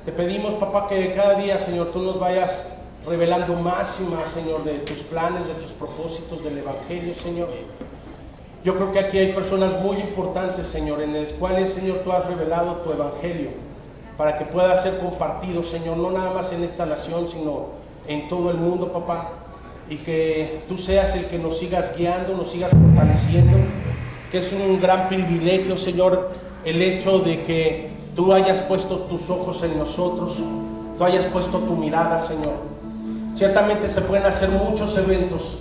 Te pedimos, papá, que cada día, Señor, tú nos vayas revelando más y más, Señor, de tus planes, de tus propósitos, del Evangelio, Señor. Yo creo que aquí hay personas muy importantes, Señor, en las cuales, Señor, tú has revelado tu Evangelio para que pueda ser compartido, Señor, no nada más en esta nación, sino en todo el mundo, papá. Y que tú seas el que nos sigas guiando, nos sigas fortaleciendo, que es un gran privilegio, Señor, el hecho de que tú hayas puesto tus ojos en nosotros, tú hayas puesto tu mirada, Señor. Ciertamente se pueden hacer muchos eventos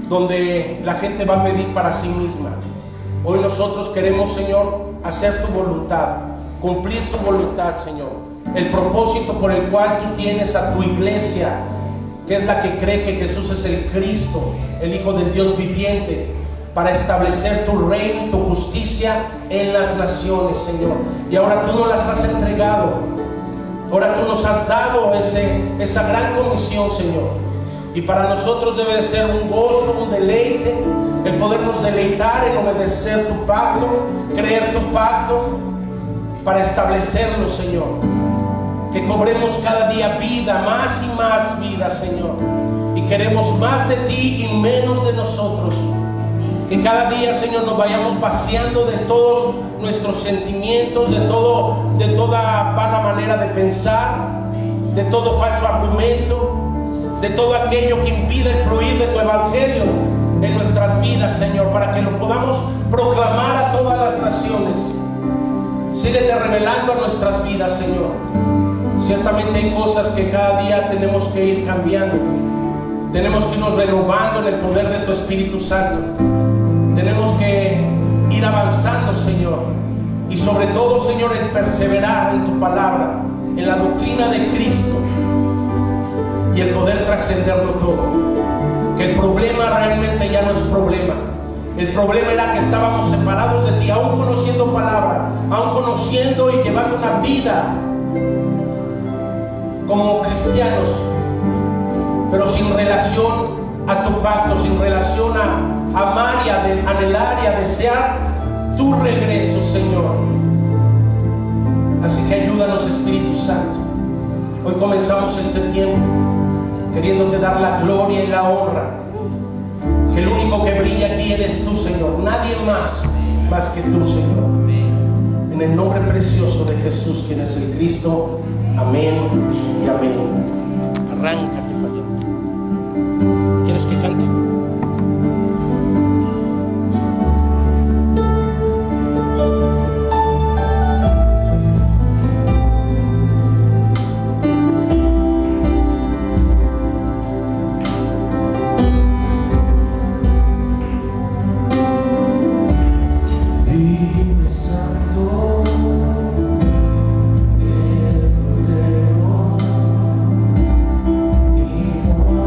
donde la gente va a pedir para sí misma. Hoy nosotros queremos, Señor, hacer tu voluntad, cumplir tu voluntad, Señor. El propósito por el cual tú tienes a tu iglesia, que es la que cree que Jesús es el Cristo, el Hijo del Dios viviente, para establecer tu reino y tu justicia en las naciones, Señor. Y ahora tú nos las has entregado. Ahora tú nos has dado esa gran comisión, Señor. Y para nosotros debe de ser un gozo, un deleite, el podernos deleitar en obedecer tu pacto, creer tu pacto, para establecerlo, Señor. Que cobremos cada día vida, más y más vida, Señor. Y queremos más de ti y menos de nosotros. Que cada día, Señor, nos vayamos vaciando de todos nuestros sentimientos, de toda vana manera de pensar, de todo falso argumento, de todo aquello que impide el fluir de tu Evangelio en nuestras vidas, Señor, para que lo podamos proclamar a todas las naciones. Síguete revelando a nuestras vidas, Señor. Ciertamente hay cosas que cada día tenemos que ir cambiando. Tenemos que irnos renovando en el poder de tu Espíritu Santo. Tenemos que ir avanzando, Señor. Y sobre todo, Señor, el perseverar en tu palabra, en la doctrina de Cristo. Y el poder trascenderlo todo. Que el problema realmente ya no es problema. El problema era que estábamos separados de ti, aún conociendo palabra, aún conociendo y llevando una vida como cristianos, pero sin relación a tu pacto, sin relación a amar y a anhelar y a desear tu regreso, Señor. Así que ayúdanos, Espíritu Santo. Hoy comenzamos este tiempo queriéndote dar la gloria y la honra, que el único que brilla aquí eres tú, Señor, nadie más que tú, Señor. En el nombre precioso de Jesús, quien es el Cristo. Amén y amén. Arráncate, Fayón. ¿Quieres que cante? Santo, el Cordero, inmolado.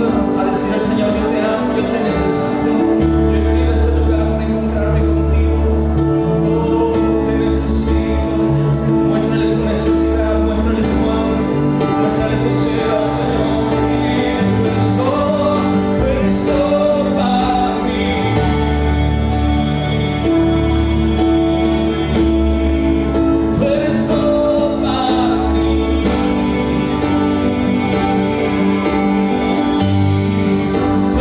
a decir al Señor: yo te amo, yo te necesito. Yo he venido a este lugar para encontrarme contigo. Oh, te necesito. Muéstrale tu necesidad, muéstrale tu amor, muéstrale tu sed al Señor. Tú eres todo para mí. Tú eres todo para mí. Tú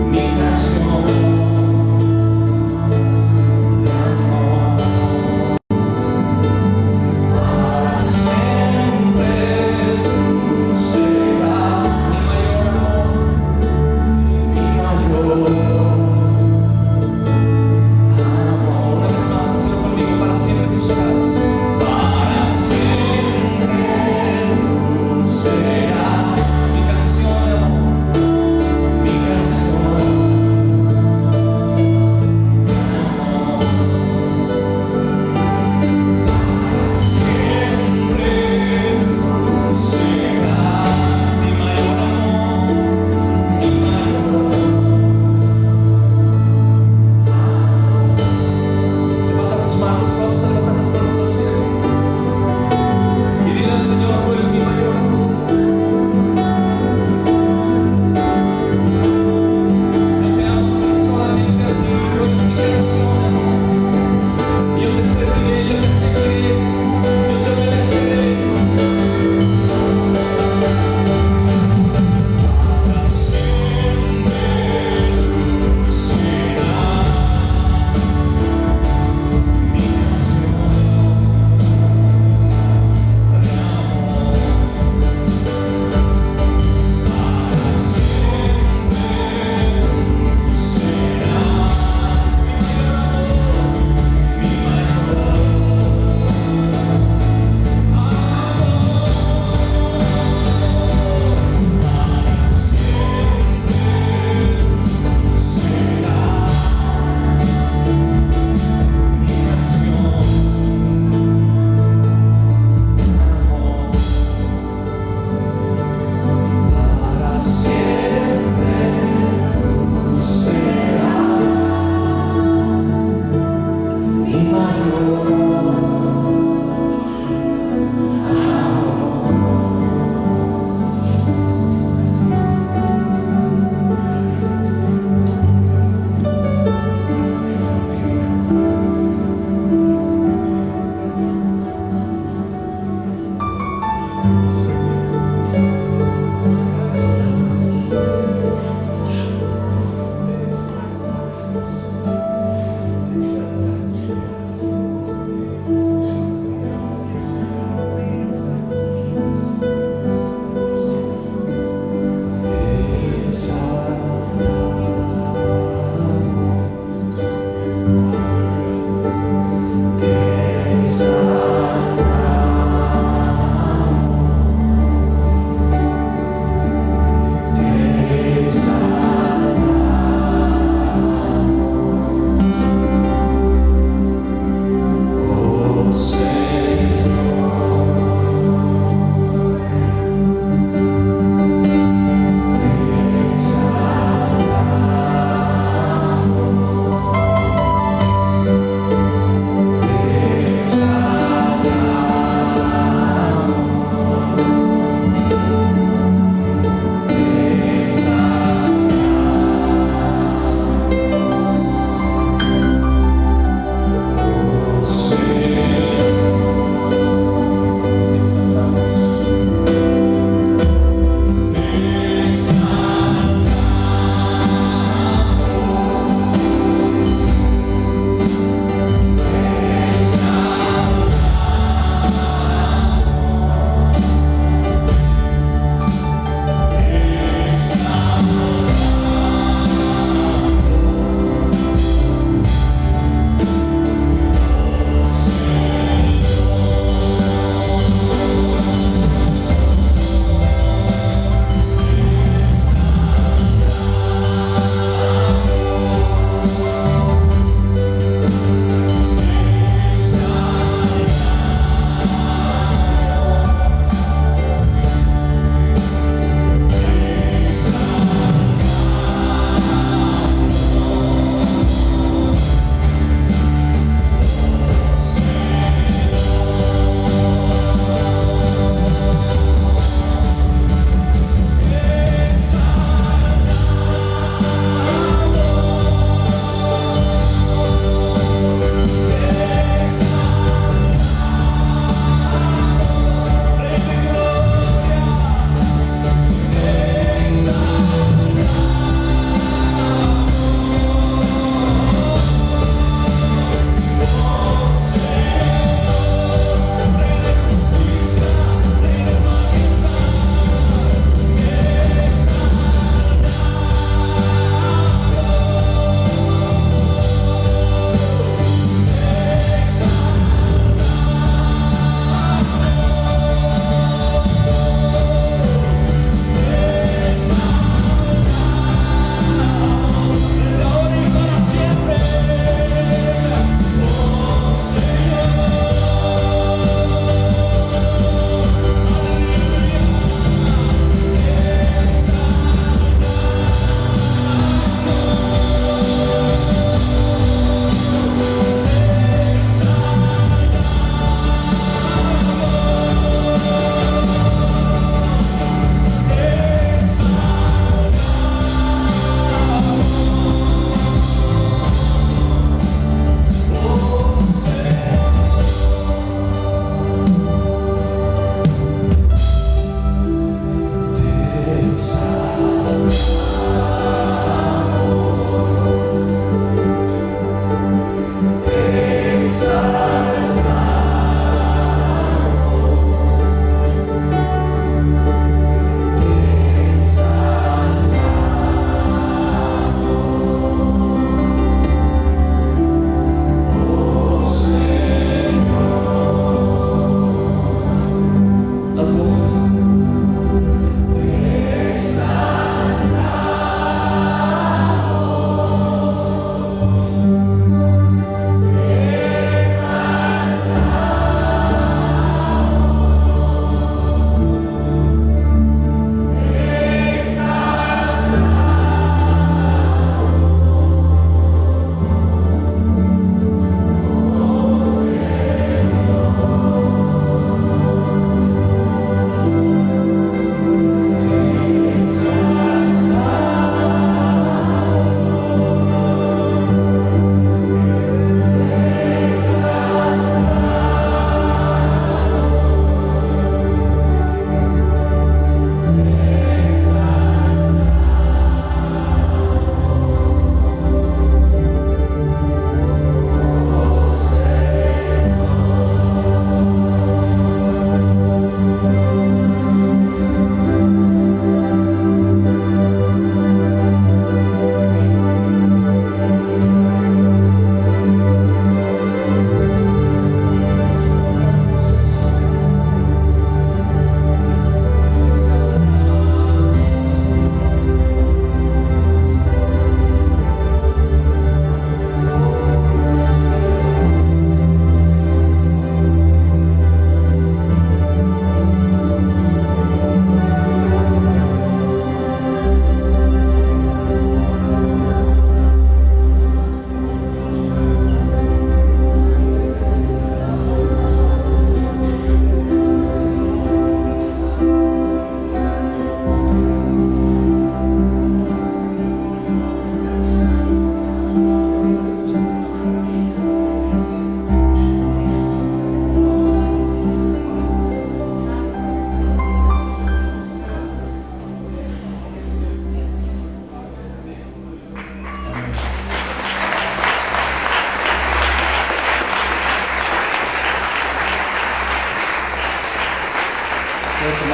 Mi canción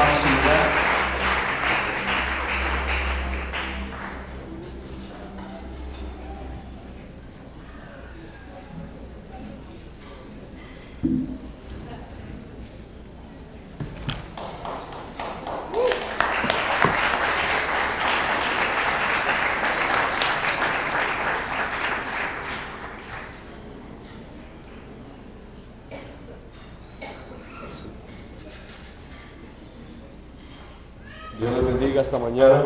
tomar su lugar. Dios les bendiga esta mañana.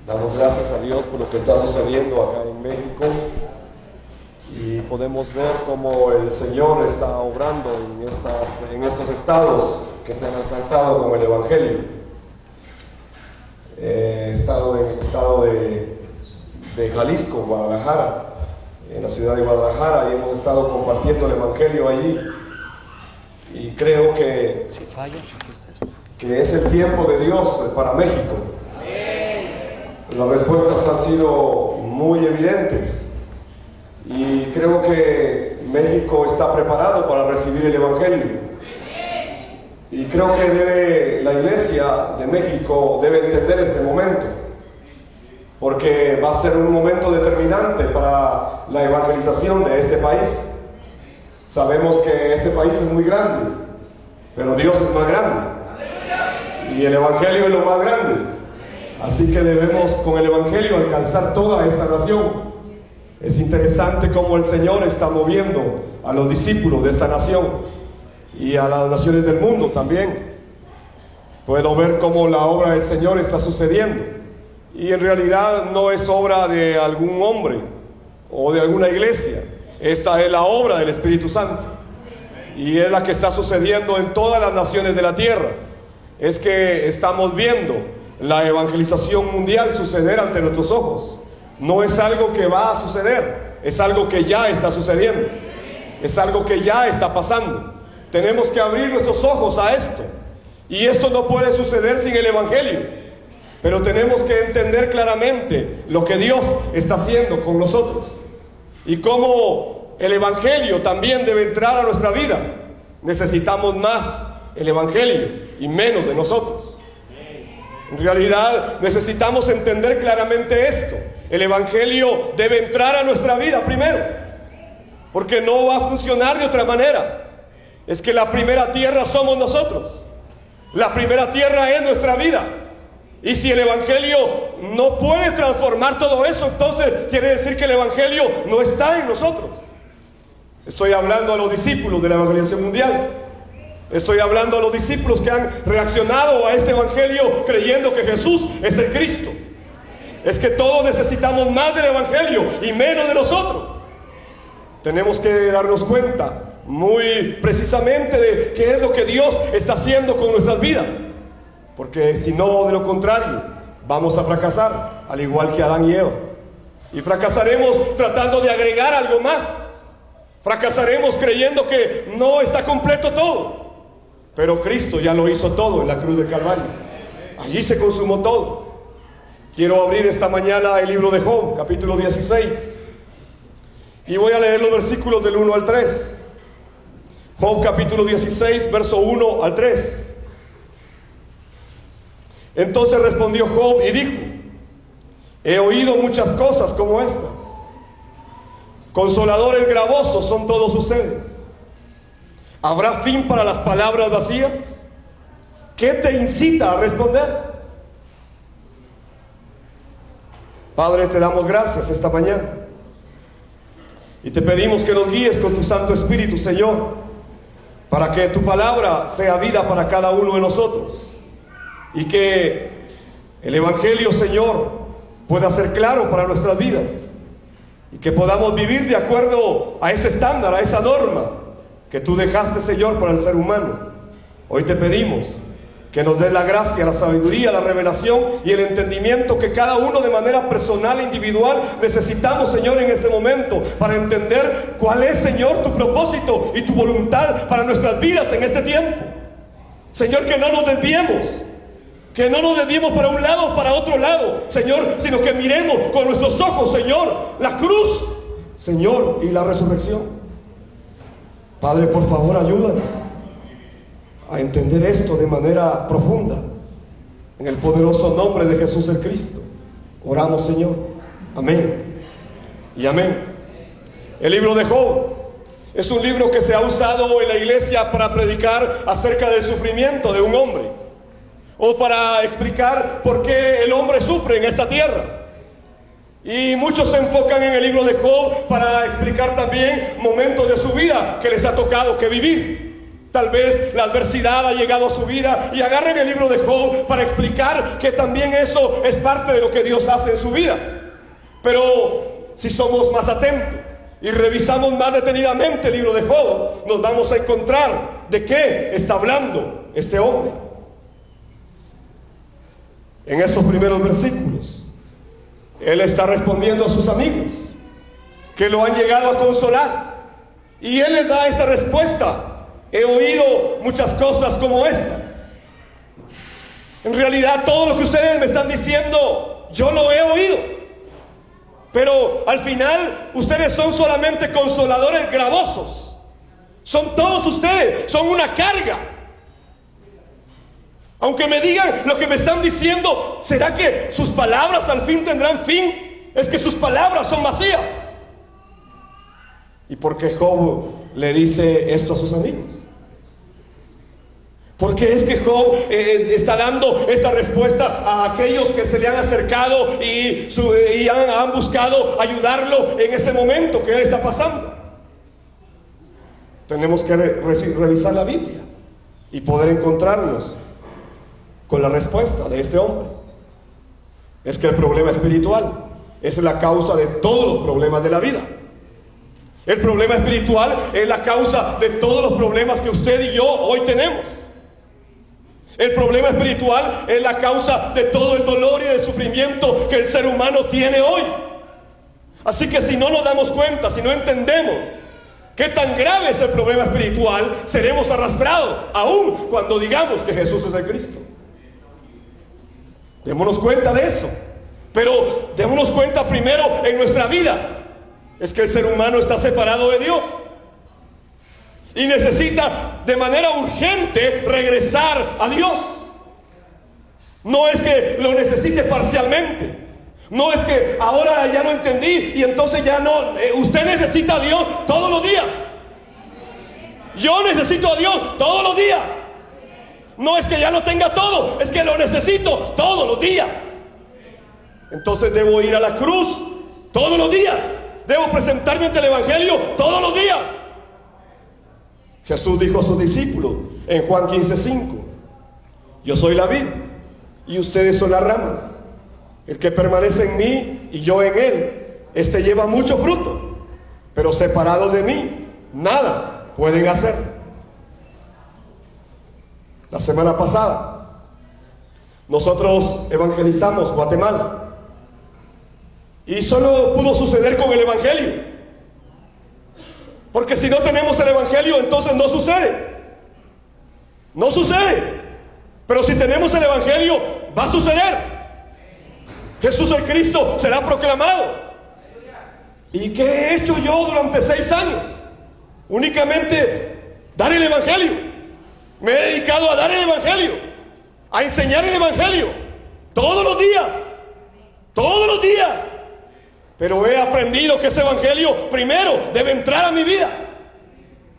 Damos gracias a Dios por lo que está sucediendo acá en México y podemos ver cómo el Señor está obrando en estos estados que se han alcanzado con el Evangelio. He estado en el estado de Jalisco, Guadalajara, en la ciudad de Guadalajara, y hemos estado compartiendo el Evangelio allí. Y creo que es el tiempo de Dios para México. Las respuestas han sido muy evidentes y creo que México está preparado para recibir el Evangelio. Y creo que la Iglesia de México debe entender este momento, porque va a ser un momento determinante para la evangelización de este país. Sabemos que este país es muy grande, pero Dios es más grande y el Evangelio es lo más grande. Así que debemos con el Evangelio alcanzar toda esta nación. Es interesante cómo el Señor está moviendo a los discípulos de esta nación y a las naciones del mundo también. Puedo ver cómo la obra del Señor está sucediendo, y en realidad no es obra de algún hombre o de alguna iglesia. Esta es la obra del Espíritu Santo y es la que está sucediendo en todas las naciones de la tierra. Es que estamos viendo la evangelización mundial suceder ante nuestros ojos. No es algo que va a suceder, es algo que ya está sucediendo, es algo que ya está pasando. Tenemos que abrir nuestros ojos a esto, y esto no puede suceder sin el Evangelio. Pero tenemos que entender claramente lo que Dios está haciendo con nosotros y cómo el Evangelio también debe entrar a nuestra vida. Necesitamos más el Evangelio y menos de nosotros. En realidad necesitamos entender claramente esto. El Evangelio debe entrar a nuestra vida primero, porque no va a funcionar de otra manera. Es que la primera tierra somos nosotros. La primera tierra es nuestra vida. Y si el Evangelio no puede transformar todo eso, entonces quiere decir que el Evangelio no está en nosotros. Estoy hablando a los discípulos de la evangelización mundial. Estoy hablando a los discípulos que han reaccionado a este Evangelio creyendo que Jesús es el Cristo. Es que todos necesitamos más del Evangelio y menos de nosotros. Tenemos que darnos cuenta muy precisamente de qué es lo que Dios está haciendo con nuestras vidas. Porque si no, de lo contrario, vamos a fracasar, al igual que Adán y Eva. Y fracasaremos tratando de agregar algo más. Fracasaremos creyendo que no está completo todo. Pero Cristo ya lo hizo todo en la cruz del Calvario. Allí se consumó todo. Quiero abrir esta mañana el libro de Job, capítulo 16. Y voy a leer los versículos del 1 al 3. Job, capítulo 16, verso 1 al 3. Entonces respondió Job y dijo: he oído muchas cosas como estas. Consoladores gravosos son todos ustedes. ¿Habrá fin para las palabras vacías? ¿Qué te incita a responder? Padre, te damos gracias esta mañana y te pedimos que nos guíes con tu Santo Espíritu, Señor, para que tu palabra sea vida para cada uno de nosotros y que el Evangelio, Señor, pueda ser claro para nuestras vidas y que podamos vivir de acuerdo a ese estándar, a esa norma que tú dejaste, Señor, para el ser humano. Hoy te pedimos que nos des la gracia, la sabiduría, la revelación y el entendimiento que cada uno de manera personal e individual necesitamos, Señor, en este momento, para entender cuál es, Señor, tu propósito y tu voluntad para nuestras vidas en este tiempo. Señor, que no nos desviemos, que no nos desviemos para un lado o para otro lado, Señor, sino que miremos con nuestros ojos, Señor, la cruz, Señor, y la resurrección. Padre, por favor, ayúdanos a entender esto de manera profunda. En el poderoso nombre de Jesús el Cristo, oramos, Señor. Amén y amén. El libro de Job es un libro que se ha usado en la iglesia para predicar acerca del sufrimiento de un hombre, o para explicar por qué el hombre sufre en esta tierra. Y muchos se enfocan en el libro de Job para explicar también momentos de su vida que les ha tocado que vivir. Tal vez la adversidad ha llegado a su vida y agarran el libro de Job para explicar que también eso es parte de lo que Dios hace en su vida. Pero si somos más atentos y revisamos más detenidamente el libro de Job, nos vamos a encontrar de qué está hablando este hombre. En estos primeros versículos, él está respondiendo a sus amigos que lo han llegado a consolar, y él les da esta respuesta: he oído muchas cosas como estas. En realidad todo lo que ustedes me están diciendo, yo lo he oído, pero al final ustedes son solamente consoladores gravosos. Son todos ustedes, son una carga. Aunque me digan lo que me están diciendo, ¿será que sus palabras al fin tendrán fin? Es que sus palabras son vacías. ¿Y por qué Job le dice esto a sus amigos? Porque es que Job está dando esta respuesta a aquellos que se le han acercado y han buscado ayudarlo en ese momento que él está pasando. Tenemos que revisar la Biblia y poder encontrarnos con la respuesta de este hombre. Es que el problema espiritual es la causa de todos los problemas de la vida. El problema espiritual es la causa de todos los problemas que usted y yo hoy tenemos. El problema espiritual es la causa de todo el dolor y el sufrimiento que el ser humano tiene hoy. Así que si no nos damos cuenta, si no entendemos qué tan grave es el problema espiritual, seremos arrastrados aún cuando digamos que Jesús es el Cristo. Démonos cuenta de eso, pero démonos cuenta primero en nuestra vida. Es que el ser humano está separado de Dios y necesita de manera urgente regresar a Dios. No es que lo necesite parcialmente, no es que ahora ya lo entendí y entonces ya no. Usted necesita a Dios todos los días. Yo necesito a Dios todos los días. No es que ya lo tenga todo, es que lo necesito todos los días. Entonces debo ir a la cruz todos los días. Debo presentarme ante el Evangelio todos los días. Jesús dijo a sus discípulos en Juan 15:5: yo soy la vid y ustedes son las ramas. El que permanece en mí y yo en él, este lleva mucho fruto, pero separados de mí nada pueden hacer. La semana pasada nosotros evangelizamos Guatemala y solo pudo suceder con el Evangelio, porque si no tenemos el Evangelio entonces no sucede. No sucede. Pero si tenemos el Evangelio va a suceder. Jesús el Cristo será proclamado. ¿Y qué he hecho yo durante 6 años? Únicamente dar el Evangelio. Me he dedicado a dar el Evangelio, a enseñar el Evangelio todos los días, todos los días. Pero he aprendido que ese Evangelio primero debe entrar a mi vida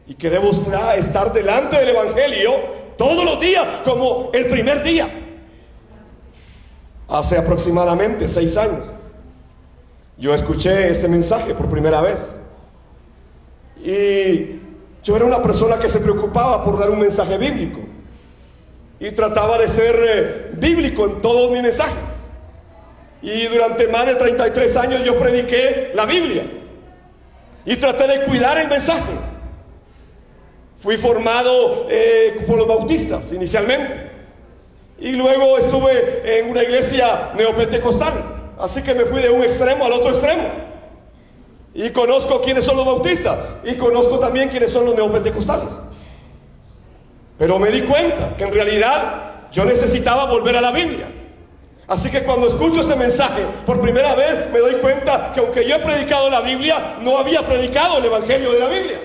y que debo estar delante del Evangelio todos los días como el primer día. Hace aproximadamente 6 años yo escuché este mensaje por primera vez y yo era una persona que se preocupaba por dar un mensaje bíblico y trataba de ser bíblico en todos mis mensajes. Y durante más de 33 años yo prediqué la Biblia y traté de cuidar el mensaje. Fui formado por los bautistas inicialmente y luego estuve en una iglesia neopentecostal, así que me fui de un extremo al otro extremo. Y conozco quiénes son los bautistas y conozco también quiénes son los neopentecostales. Pero me di cuenta que en realidad yo necesitaba volver a la Biblia. Así que cuando escucho este mensaje por primera vez me doy cuenta que aunque yo he predicado la Biblia, no había predicado el Evangelio de la Biblia.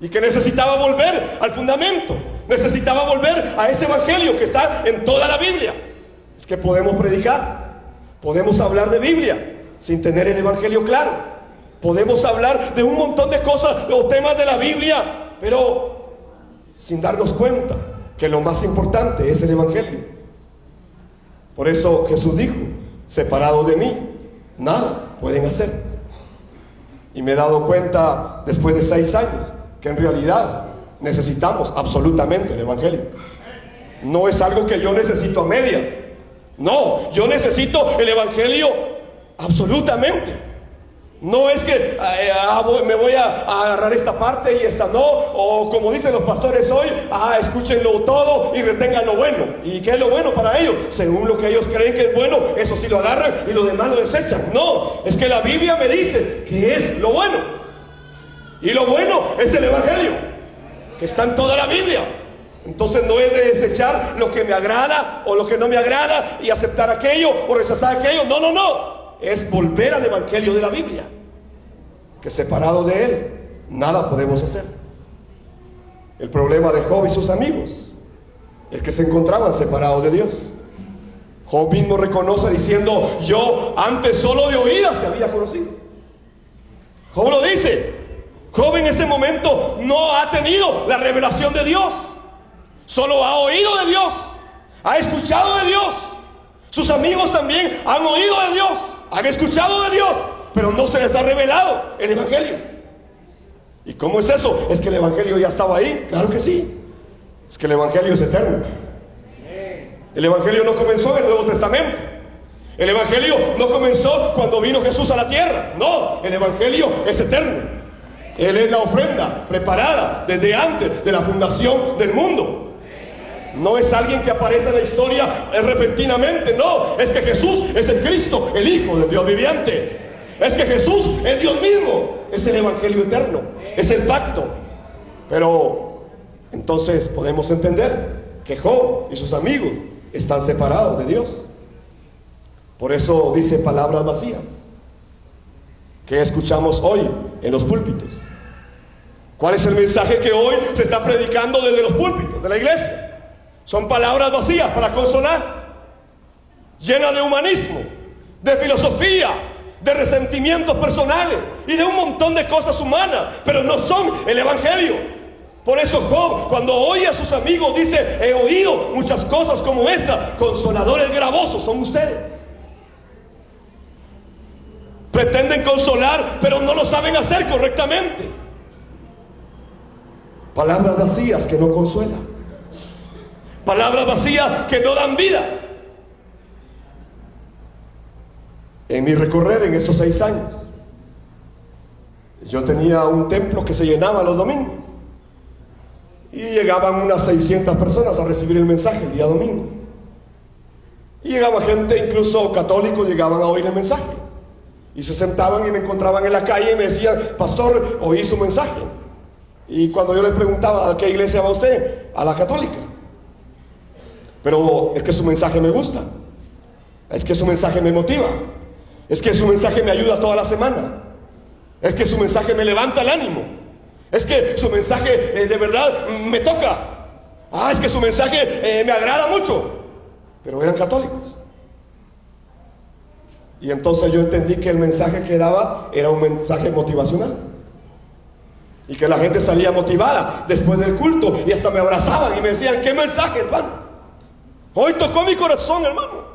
Y que necesitaba volver al fundamento. Necesitaba volver a ese evangelio que está en toda la Biblia. Es que podemos predicar, podemos hablar de Biblia sin tener el evangelio claro. Podemos hablar de un montón de cosas o temas de la Biblia, pero sin darnos cuenta que lo más importante es el evangelio. Por eso Jesús dijo: separado de mí, nada pueden hacer. Y me he dado cuenta después de 6 años que en realidad necesitamos absolutamente el evangelio. No es algo que yo necesito a medias. No, yo necesito el evangelio absolutamente. No es que me voy a agarrar esta parte y esta no, o como dicen los pastores hoy, escúchenlo todo y retengan lo bueno. ¿Y qué es lo bueno para ellos? Según lo que ellos creen que es bueno, eso sí lo agarran y lo demás lo desechan. No, es que la Biblia me dice que es lo bueno. Y lo bueno es el evangelio, que está en toda la Biblia. Entonces no es de desechar lo que me agrada o lo que no me agrada y aceptar aquello o rechazar aquello. No, no, no. Es volver al evangelio de la Biblia, que separado de él nada podemos hacer. El problema de Job y sus amigos es que se encontraban separados de Dios. Job mismo reconoce diciendo: yo antes solo de oídas se había conocido. Job lo dice. Job en este momento no ha tenido la revelación de Dios, solo ha oído de Dios, ha escuchado de Dios. Sus amigos también han oído de Dios, han escuchado de Dios, pero no se les ha revelado el evangelio. ¿Y cómo es eso? ¿Es que el evangelio ya estaba ahí? Claro que sí. Es que el evangelio es eterno. El evangelio no comenzó en el Nuevo Testamento. El evangelio no comenzó cuando vino Jesús a la tierra. No, el evangelio es eterno. Él es la ofrenda preparada desde antes de la fundación del mundo. No es alguien que aparece en la historia repentinamente. No, es que Jesús es el Cristo, el Hijo del Dios viviente. Es que Jesús es Dios mismo. Es el evangelio eterno, es el pacto. Pero entonces podemos entender que Job y sus amigos están separados de Dios. Por eso dice palabras vacías que escuchamos hoy en los púlpitos. ¿Cuál es el mensaje que hoy se está predicando desde los púlpitos de la iglesia? Son palabras vacías para consolar, llenas de humanismo, de filosofía, de resentimientos personales y de un montón de cosas humanas, pero no son el evangelio. Por eso Job, cuando oye a sus amigos, dice: he oído muchas cosas como esta. Consoladores gravosos son ustedes. Pretenden consolar, pero no lo saben hacer correctamente. Palabras vacías que no consuelan. Palabras vacías que no dan vida. En mi recorrer en estos 6 años, yo tenía un templo que se llenaba los domingos. Y llegaban unas 600 personas a recibir el mensaje el día domingo. Y llegaba gente, incluso católicos, llegaban a oír el mensaje. Y se sentaban y me encontraban en la calle y me decían: pastor, oí su mensaje. Y cuando yo les preguntaba: ¿a qué iglesia va usted? A la católica. Pero es que su mensaje me gusta. Es que su mensaje me motiva. Es que su mensaje me ayuda toda la semana. Es que su mensaje me levanta el ánimo. Es que su mensaje de verdad me toca. Es que su mensaje me agrada mucho. Pero eran católicos. Y entonces yo entendí que el mensaje que daba era un mensaje motivacional. Y que la gente salía motivada después del culto y hasta me abrazaban y me decían: ¿qué mensaje, hermano? Hoy tocó mi corazón, hermano.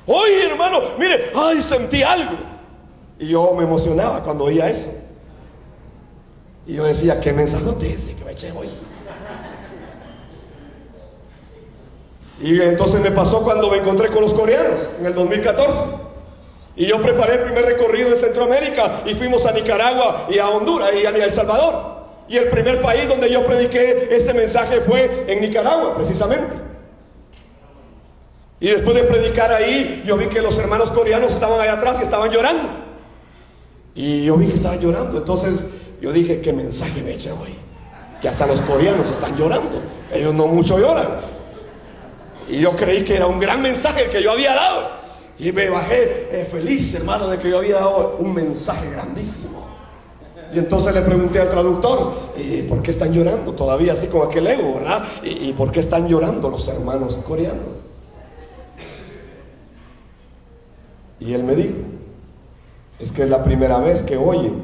Hoy, hermano, mire, sentí algo. Y yo me emocionaba cuando oía eso. Y yo decía: ¿qué mensajote ese que me eché hoy? Y entonces me pasó cuando me encontré con los coreanos en el 2014. Y yo preparé el primer recorrido de Centroamérica y fuimos a Nicaragua y a Honduras y a El Salvador. Y el primer país donde yo prediqué este mensaje fue en Nicaragua, precisamente. Y después de predicar ahí, yo vi que los hermanos coreanos estaban allá atrás y estaban llorando. Y yo vi que estaban llorando. Entonces yo dije: ¿qué mensaje me eché hoy? Que hasta los coreanos están llorando. Ellos no mucho lloran. Y yo creí que era un gran mensaje el que yo había dado. Y me bajé feliz, hermano, de que yo había dado un mensaje grandísimo. Y entonces le pregunté al traductor, ¿por qué están llorando? Todavía así como aquel ego, ¿verdad? ¿Y por qué están llorando los hermanos coreanos? Y él me dijo, es que es la primera vez que oyen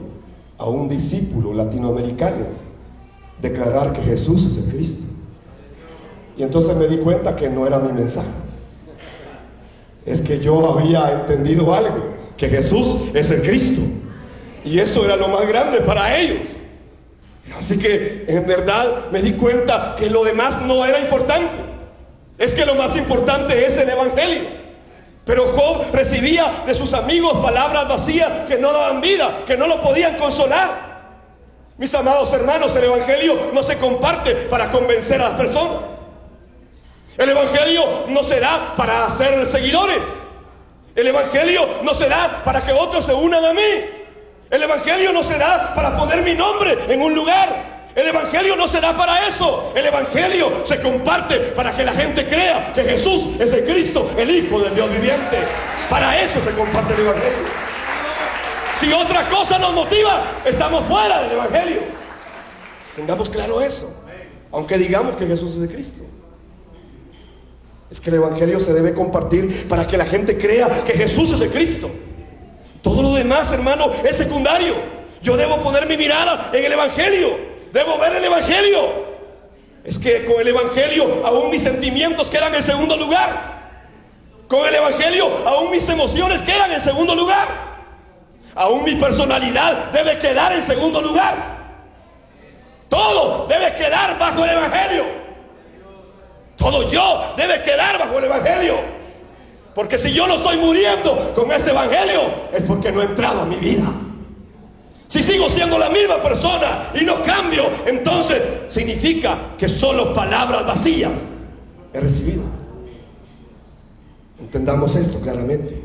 a un discípulo latinoamericano declarar que Jesús es el Cristo. Y entonces me di cuenta que no era mi mensaje. Es que yo había entendido algo, que Jesús es el Cristo. Y esto era lo más grande para ellos. Así que en verdad me di cuenta que lo demás no era importante. Es que lo más importante es el Evangelio. Pero Job recibía de sus amigos palabras vacías que no daban vida, que no lo podían consolar. Mis amados hermanos, el Evangelio no se comparte para convencer a las personas. El Evangelio no se da para hacer seguidores. El Evangelio no se da para que otros se unan a mí. El Evangelio no se da para poner mi nombre en un lugar. El Evangelio no se da para eso. El Evangelio se comparte para que la gente crea que Jesús es el Cristo, el Hijo del Dios viviente. Para eso se comparte el Evangelio. Si otra cosa nos motiva, estamos fuera del Evangelio. Tengamos claro eso. Aunque digamos que Jesús es el Cristo. Es que el Evangelio se debe compartir para que la gente crea que Jesús es el Cristo. Todo lo demás, hermano, es secundario. Yo debo poner mi mirada en el Evangelio. Debo ver el Evangelio. Es que con el Evangelio aún mis sentimientos quedan en segundo lugar. Con el Evangelio aún mis emociones quedan en segundo lugar. Aún mi personalidad debe quedar en segundo lugar. Todo debe quedar bajo el Evangelio. Todo yo debe quedar bajo el Evangelio. Porque si yo no estoy muriendo con este Evangelio, es porque no he entrado a mi vida. Si sigo siendo la misma persona y no cambio, entonces significa que solo palabras vacías he recibido. Entendamos esto claramente.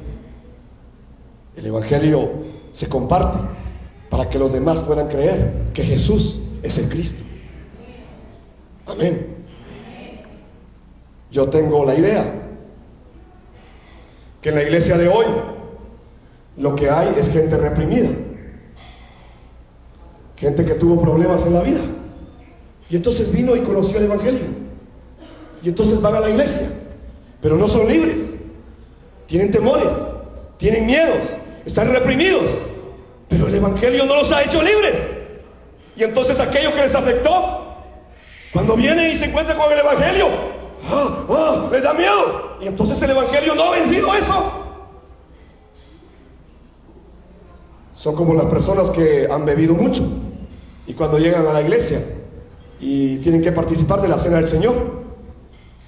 El Evangelio se comparte para que los demás puedan creer que Jesús es el Cristo. Amén. Yo tengo la idea que en la iglesia de hoy lo que hay es gente reprimida, gente que tuvo problemas en la vida y entonces vino y conoció el Evangelio y entonces van a la iglesia, pero no son libres, tienen temores, tienen miedos, están reprimidos, pero el Evangelio no los ha hecho libres. Y entonces aquello que les afectó, cuando vienen y se encuentran con el Evangelio, les da miedo. Y entonces el Evangelio no ha vencido eso. Son como las personas que han bebido mucho y cuando llegan a la iglesia y tienen que participar de la cena del Señor,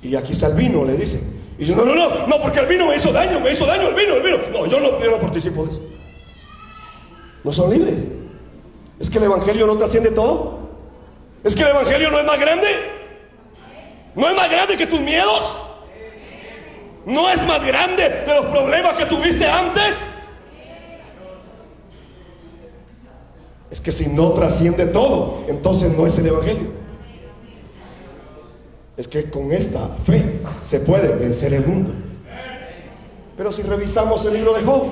y aquí está el vino, le dicen, y dicen, no, porque el vino me hizo daño el vino. No, yo no participo de eso. No son libres. Es que el Evangelio no trasciende todo. Es que el Evangelio no es más grande. No es más grande que tus miedos. No es más grande de los problemas que tuviste antes. Es que si no trasciende todo, entonces no es el Evangelio. Es que con esta fe se puede vencer el mundo. Pero si revisamos el libro de Job,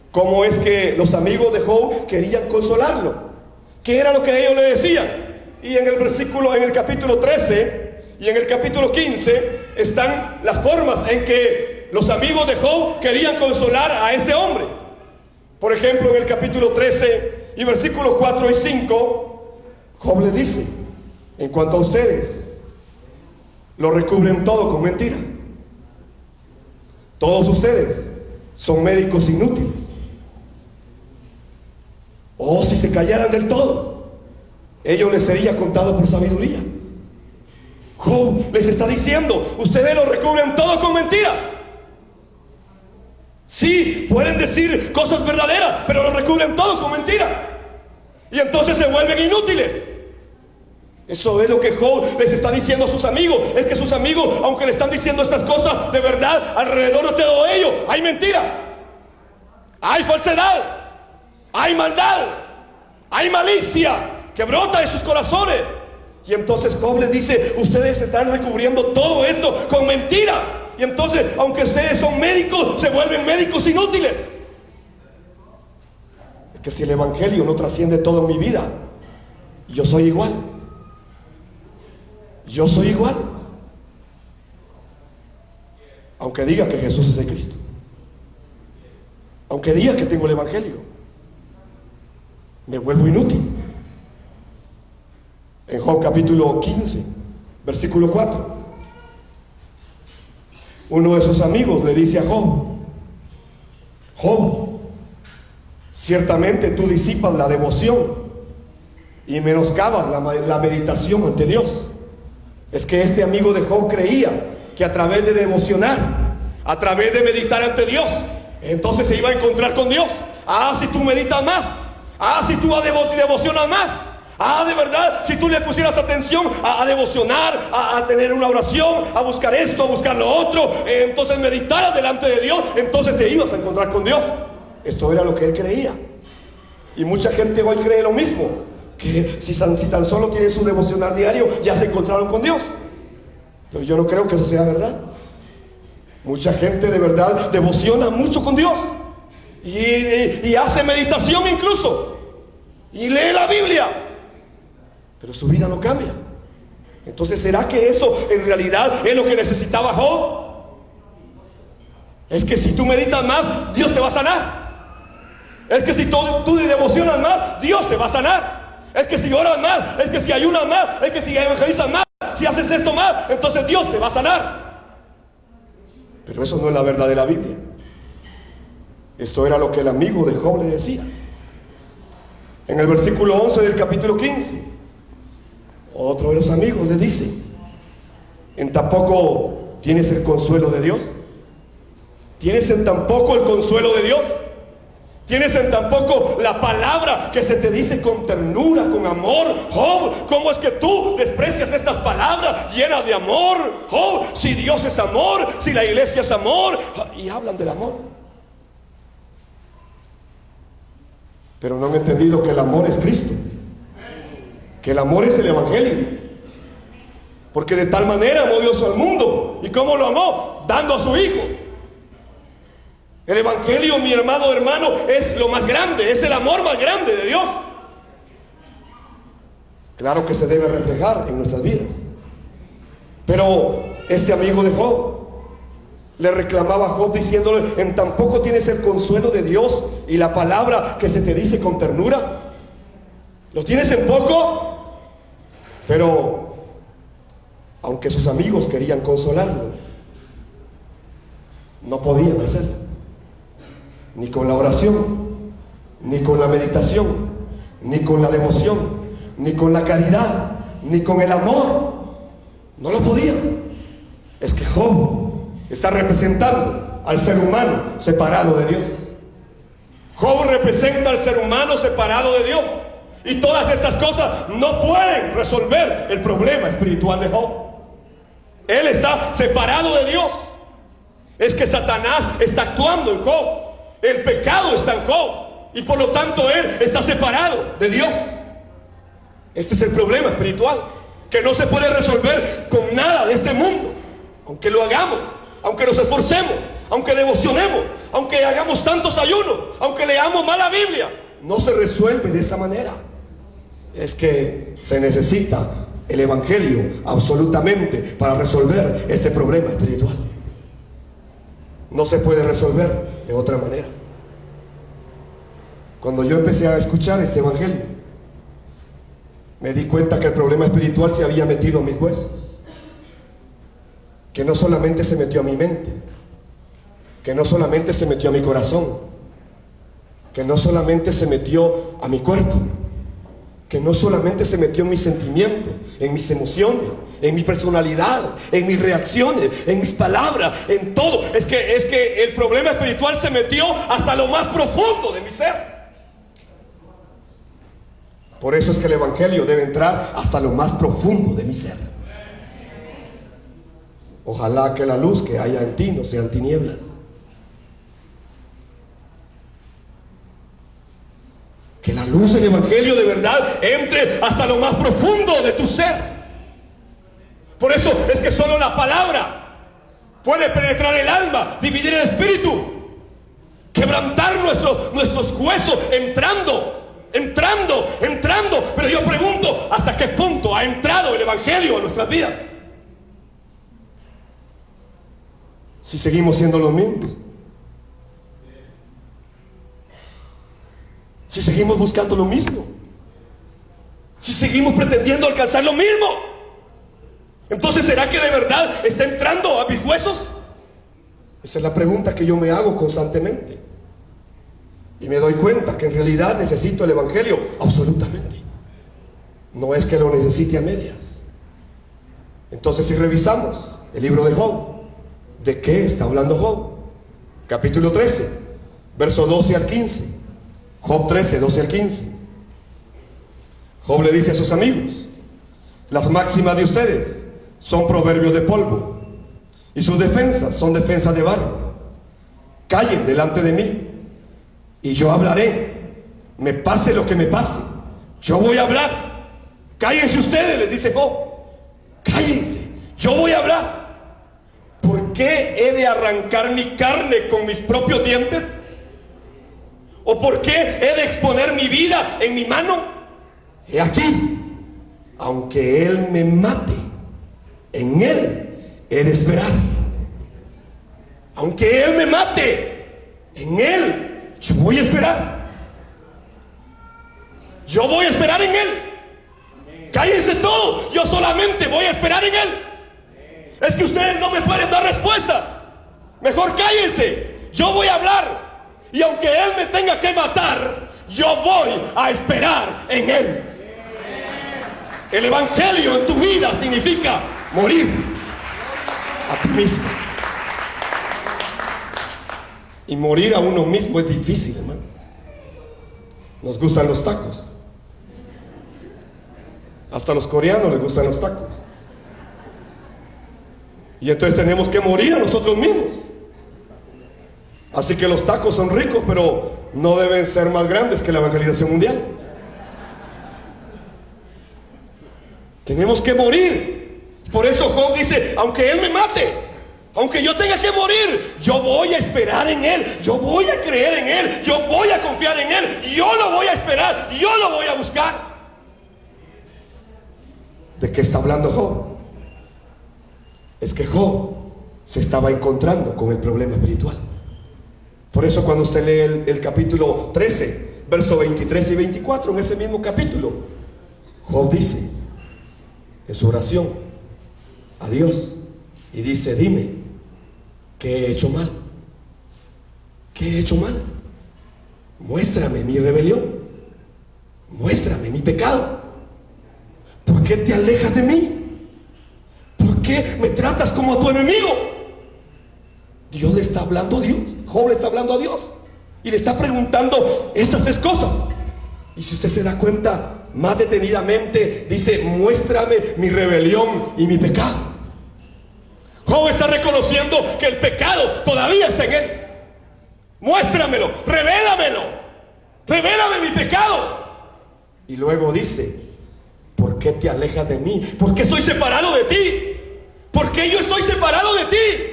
¿cómo es que los amigos de Job querían consolarlo? ¿Qué era lo que ellos le decían? Y en el capítulo 13 y en el capítulo 15 están las formas en que los amigos de Job querían consolar a este hombre. Por ejemplo, en el capítulo 13 y versículos 4 y 5, Job le dice: en cuanto a ustedes, lo recubren todo con mentira. Todos ustedes son médicos inútiles. Oh, si se callaran del todo, ello les sería contado por sabiduría. Job les está diciendo: ustedes lo recubren todo con mentira. Sí, pueden decir cosas verdaderas, pero lo recubren todo con mentira. Y entonces se vuelven inútiles. Eso es lo que Job les está diciendo a sus amigos. Es que sus amigos, aunque le están diciendo estas cosas, de verdad, alrededor de todo ello hay mentira, hay falsedad, hay maldad, hay malicia que brota en sus corazones. Y entonces Job les dice: ustedes están recubriendo todo esto con mentira. Y entonces, aunque ustedes son médicos, se vuelven médicos inútiles. Es que si el evangelio no trasciende todo en mi vida, yo soy igual. Yo soy igual. Aunque diga que Jesús es el Cristo, aunque diga que tengo el evangelio, me vuelvo inútil. En Job capítulo 15, versículo 4, uno de sus amigos le dice a Job: Job, ciertamente tú disipas la devoción y menoscabas la meditación ante Dios. Es que este amigo de Job creía que a través de devocionar, a través de meditar ante Dios, entonces se iba a encontrar con Dios. Si tú meditas más, si tú devocionas más, de verdad, si tú le pusieras atención a devocionar, a tener una oración, a buscar esto, a buscar lo otro, entonces meditaras delante de Dios, entonces te ibas a encontrar con Dios. Esto era lo que él creía. Y mucha gente hoy cree lo mismo, que si tan solo tienen su devocional diario, ya se encontraron con Dios. Pero yo no creo que eso sea verdad. Mucha gente de verdad devociona mucho con Dios y hace meditación incluso, y lee la Biblia, pero su vida no cambia. Entonces, ¿será que eso en realidad es lo que necesitaba Job? Es que si tú meditas más, Dios te va a sanar. Es que si tú devocionas más, Dios te va a sanar. Es que si oras más, es que si ayunas más, es que si evangelizas más, si haces esto más, entonces Dios te va a sanar. Pero eso no es la verdad de la Biblia. Esto era lo que el amigo de Job le decía. En el versículo 11 del capítulo 15, otro de los amigos le dice: ¿en tan poco tienes el consuelo de Dios? ¿Tienes en tan poco el consuelo de Dios? ¿Tienes en tan poco la palabra que se te dice con ternura, con amor? Job, ¿cómo es que tú desprecias estas palabras llenas de amor? Job, si Dios es amor, si la iglesia es amor, y hablan del amor. Pero no han entendido que el amor es Cristo, que el amor es el evangelio. Porque de tal manera amó Dios al mundo. ¿Y cómo lo amó? Dando a su Hijo. El evangelio, mi hermano, es lo más grande, es el amor más grande de Dios. Claro que se debe reflejar en nuestras vidas. Pero este amigo de Job le reclamaba a Job diciéndole: ¿en tan poco tienes el consuelo de Dios y la palabra que se te dice con ternura? ¿Lo tienes en poco? Pero aunque sus amigos querían consolarlo, no podían hacerlo. Ni con la oración, ni con la meditación, ni con la devoción, ni con la caridad, ni con el amor. No lo podían. Es que Job está representando al ser humano separado de Dios. Job representa al ser humano separado de Dios. Y todas estas cosas no pueden resolver el problema espiritual de Job. Él está separado de Dios. Es que Satanás está actuando en Job. El pecado está en Job, y por lo tanto él está separado de Dios. Este es el problema espiritual, que no se puede resolver con nada de este mundo. Aunque lo hagamos, aunque nos esforcemos, aunque devocionemos, aunque hagamos tantos ayunos, aunque leamos más la Biblia, no se resuelve de esa manera. Es que se necesita el evangelio absolutamente para resolver este problema espiritual. No se puede resolver de otra manera. Cuando yo empecé a escuchar este evangelio, me di cuenta que el problema espiritual se había metido a mis huesos, que no solamente se metió a mi mente, que no solamente se metió a mi corazón, que no solamente se metió a mi cuerpo, que no solamente se metió en mis sentimientos, en mis emociones, en mi personalidad, en mis reacciones, en mis palabras, en todo. Es que el problema espiritual se metió hasta lo más profundo de mi ser. Por eso es que el evangelio debe entrar hasta lo más profundo de mi ser. Ojalá que la luz que haya en ti no sean tinieblas. Que la luz del evangelio de verdad entre hasta lo más profundo de tu ser. Por eso es que solo la palabra puede penetrar el alma, dividir el espíritu. quebrantar nuestros huesos, entrando. Pero yo pregunto, ¿hasta qué punto ha entrado el Evangelio en nuestras vidas? Si seguimos siendo los mismos, si seguimos buscando lo mismo, si seguimos pretendiendo alcanzar lo mismo, entonces ¿será que de verdad está entrando a mis huesos? Esa es la pregunta que yo me hago constantemente. Y me doy cuenta que en realidad necesito el Evangelio absolutamente. No es que lo necesite a medias. Entonces, si revisamos el libro de Job, ¿de qué está hablando Job? Capítulo 13, verso 12 al 15. Job 13, 12 al 15. Job le dice a sus amigos: las máximas de ustedes son proverbios de polvo, y sus defensas son defensas de barro. Callen delante de mí, y yo hablaré. Me pase lo que me pase, yo voy a hablar. Cállense ustedes, les dice Job. Cállense, yo voy a hablar. ¿Por qué he de arrancar mi carne con mis propios dientes? ¿O por qué he de exponer mi vida en mi mano? He aquí, aunque Él me mate, en Él he de esperar. Aunque Él me mate, en Él yo voy a esperar. Yo voy a esperar en Él. Cállense todos, yo solamente voy a esperar en Él. Es que ustedes no me pueden dar respuestas. Mejor cállense, yo voy a hablar. Y aunque Él me tenga que matar, yo voy a esperar en Él. El Evangelio en tu vida significa morir a ti mismo. Y morir a uno mismo es difícil, hermano. Nos gustan los tacos. Hasta a los coreanos les gustan los tacos. Y entonces tenemos que morir a nosotros mismos. Así que los tacos son ricos, pero no deben ser más grandes que la evangelización mundial. Tenemos que morir. Por eso Job dice: aunque Él me mate, aunque yo tenga que morir, yo voy a esperar en Él. Yo voy a creer en Él. Yo voy a confiar en Él. Yo lo voy a esperar. Yo lo voy a buscar. ¿De qué está hablando Job? Es que Job se estaba encontrando con el problema espiritual. Por eso cuando usted lee el capítulo 13, versos 23 y 24, en ese mismo capítulo, Job dice en su oración a Dios, y dice: dime, ¿qué he hecho mal? ¿Qué he hecho mal? Muéstrame mi rebelión, muéstrame mi pecado. ¿Por qué te alejas de mí? ¿Por qué me tratas como a tu enemigo? Dios le está hablando a Dios. Job le está hablando a Dios y le está preguntando estas tres cosas. Y si usted se da cuenta más detenidamente, dice: muéstrame mi rebelión y mi pecado. Job está reconociendo que el pecado todavía está en él. Muéstramelo, revélamelo, revélame mi pecado. Y luego dice: ¿por qué te alejas de mí? ¿Por qué estoy separado de ti? ¿Por qué yo estoy separado de ti?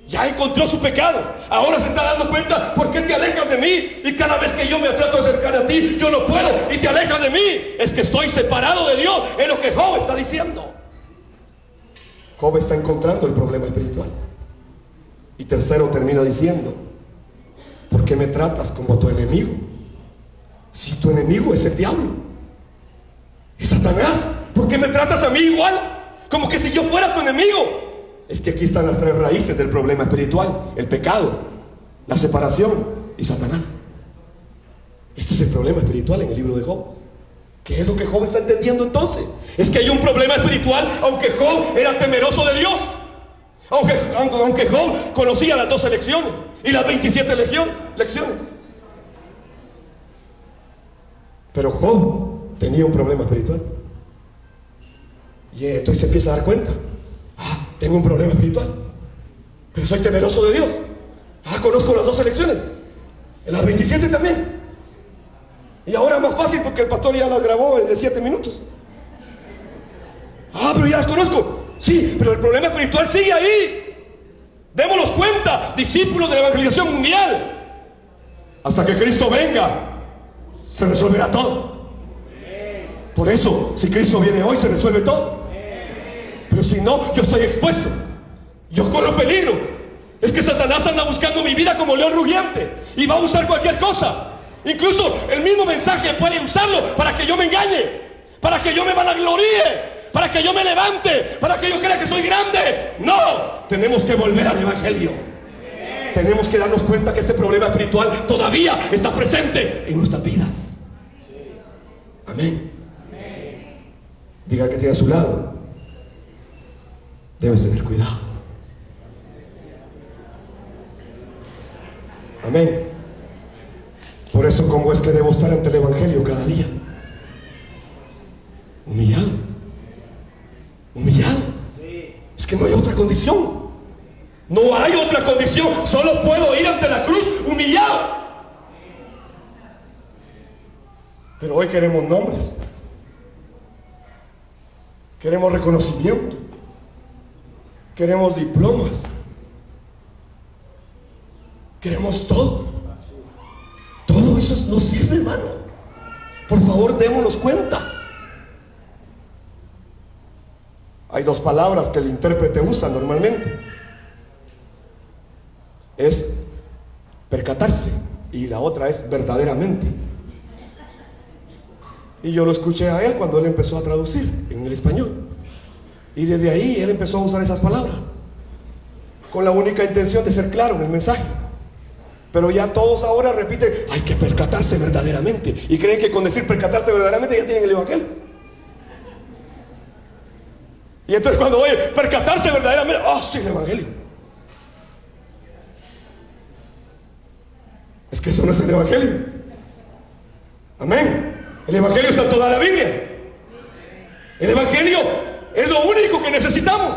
Ya encontró su pecado. Ahora se está dando cuenta: ¿por qué te alejas de mí? Y cada vez que yo me trato de acercar a ti, yo no puedo y te alejas de mí. Es que estoy separado de Dios. Es lo que Job está diciendo. Job está encontrando el problema espiritual. Y tercero, termina diciendo: ¿por qué me tratas como a tu enemigo? Si tu enemigo es el diablo, es Satanás, ¿por qué me tratas a mí igual? Como que si yo fuera tu enemigo. Es que aquí están las tres raíces del problema espiritual: el pecado, la separación y Satanás. Este es el problema espiritual en el libro de Job. ¿Qué es lo que Job está entendiendo entonces? Es que hay un problema espiritual, aunque Job era temeroso de Dios, aunque Job conocía las 12 lecciones y las 27 lecciones. Pero Job tenía un problema espiritual. Y entonces se empieza a dar cuenta: tengo un problema espiritual, pero soy temeroso de Dios. Conozco las 12 lecciones, en las 27 también. Y ahora es más fácil porque el pastor ya las grabó de 7 minutos. Pero ya las conozco. Sí, pero el problema espiritual sigue ahí. Démonos cuenta, discípulos de la evangelización mundial. Hasta que Cristo venga, se resolverá todo. Por eso, si Cristo viene hoy, se resuelve todo. Pero si no, yo estoy expuesto. Yo corro peligro. Es que Satanás anda buscando mi vida como león rugiente y va a usar cualquier cosa. Incluso el mismo mensaje puede usarlo para que yo me engañe, para que yo me vanagloríe, para que yo me levante, para que yo crea que soy grande. No, tenemos que volver al evangelio. Tenemos que darnos cuenta que este problema espiritual todavía está presente en nuestras vidas. Amén. Diga que tiene a su lado: debes tener cuidado. Amén. Por eso, ¿cómo es que debo estar ante el evangelio cada día? Humillado. Humillado. Es que no hay otra condición. No hay otra condición. Solo puedo ir ante la cruz humillado. Pero hoy queremos nombres. Queremos reconocimiento. Queremos diplomas. Queremos todo. Todo eso no sirve, hermano. Por favor, démonos cuenta. Hay dos palabras que el intérprete usa normalmente. Es percatarse y la otra es verdaderamente. Y yo lo escuché a él cuando él empezó a traducir en el español. Y desde ahí él empezó a usar esas palabras con la única intención de ser claro en el mensaje. Pero ya todos ahora repiten: hay que percatarse verdaderamente. Y creen que con decir percatarse verdaderamente ya tienen el evangelio. Y entonces cuando oye percatarse verdaderamente, ¡oh, sí, el evangelio! Es que eso no es el evangelio. Amén. El evangelio está en toda la Biblia. El evangelio es lo único que necesitamos.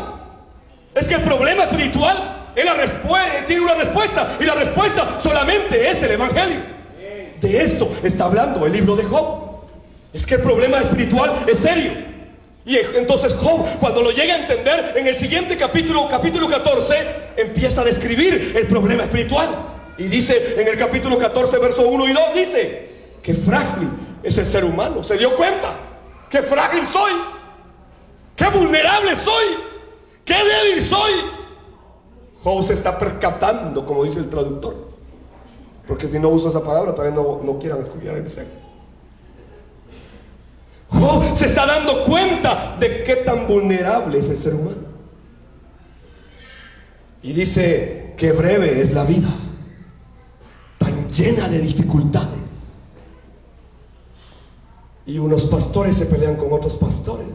Es que el problema espiritual es la respuesta, tiene una respuesta, y la respuesta solamente es el evangelio. De esto está hablando el libro de Job. Es que el problema espiritual es serio. Y entonces Job, cuando lo llega a entender, en el siguiente capítulo 14, empieza a describir el problema espiritual. Y dice en el capítulo 14, verso 1 y 2, dice: qué frágil es el ser humano. Se dio cuenta: qué frágil soy, qué vulnerable soy, qué débil soy. Job se está percatando, como dice el traductor, porque si no uso esa palabra, tal vez no quieran escuchar el mensaje. Job se está dando cuenta de qué tan vulnerable es el ser humano. Y dice: qué breve es la vida, tan llena de dificultades. Y unos pastores se pelean con otros pastores,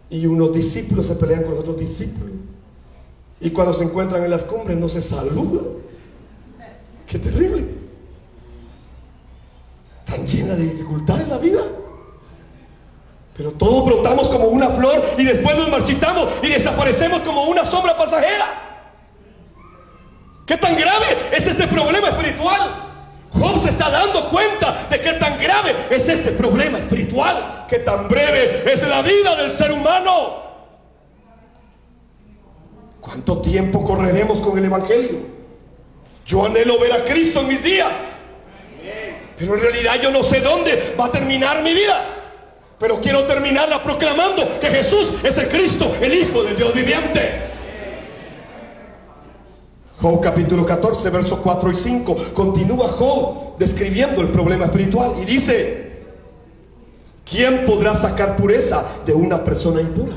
y unos discípulos se pelean con otros discípulos, y cuando se encuentran en las cumbres no se saludan. ¡Qué terrible! Tan llena de dificultades la vida. Pero todos brotamos como una flor y después nos marchitamos y desaparecemos como una sombra pasajera. ¿Qué tan grave es este problema espiritual? Job se está dando cuenta de qué tan grave es este problema espiritual. Qué tan breve es la vida del ser humano. ¿Cuánto tiempo correremos con el evangelio? Yo anhelo ver a Cristo en mis días, pero en realidad yo no sé dónde va a terminar mi vida. Pero quiero terminarla proclamando que Jesús es el Cristo, el Hijo del Dios viviente. Job capítulo 14, versos 4 y 5. Continúa Job describiendo el problema espiritual y dice: ¿quién podrá sacar pureza de una persona impura?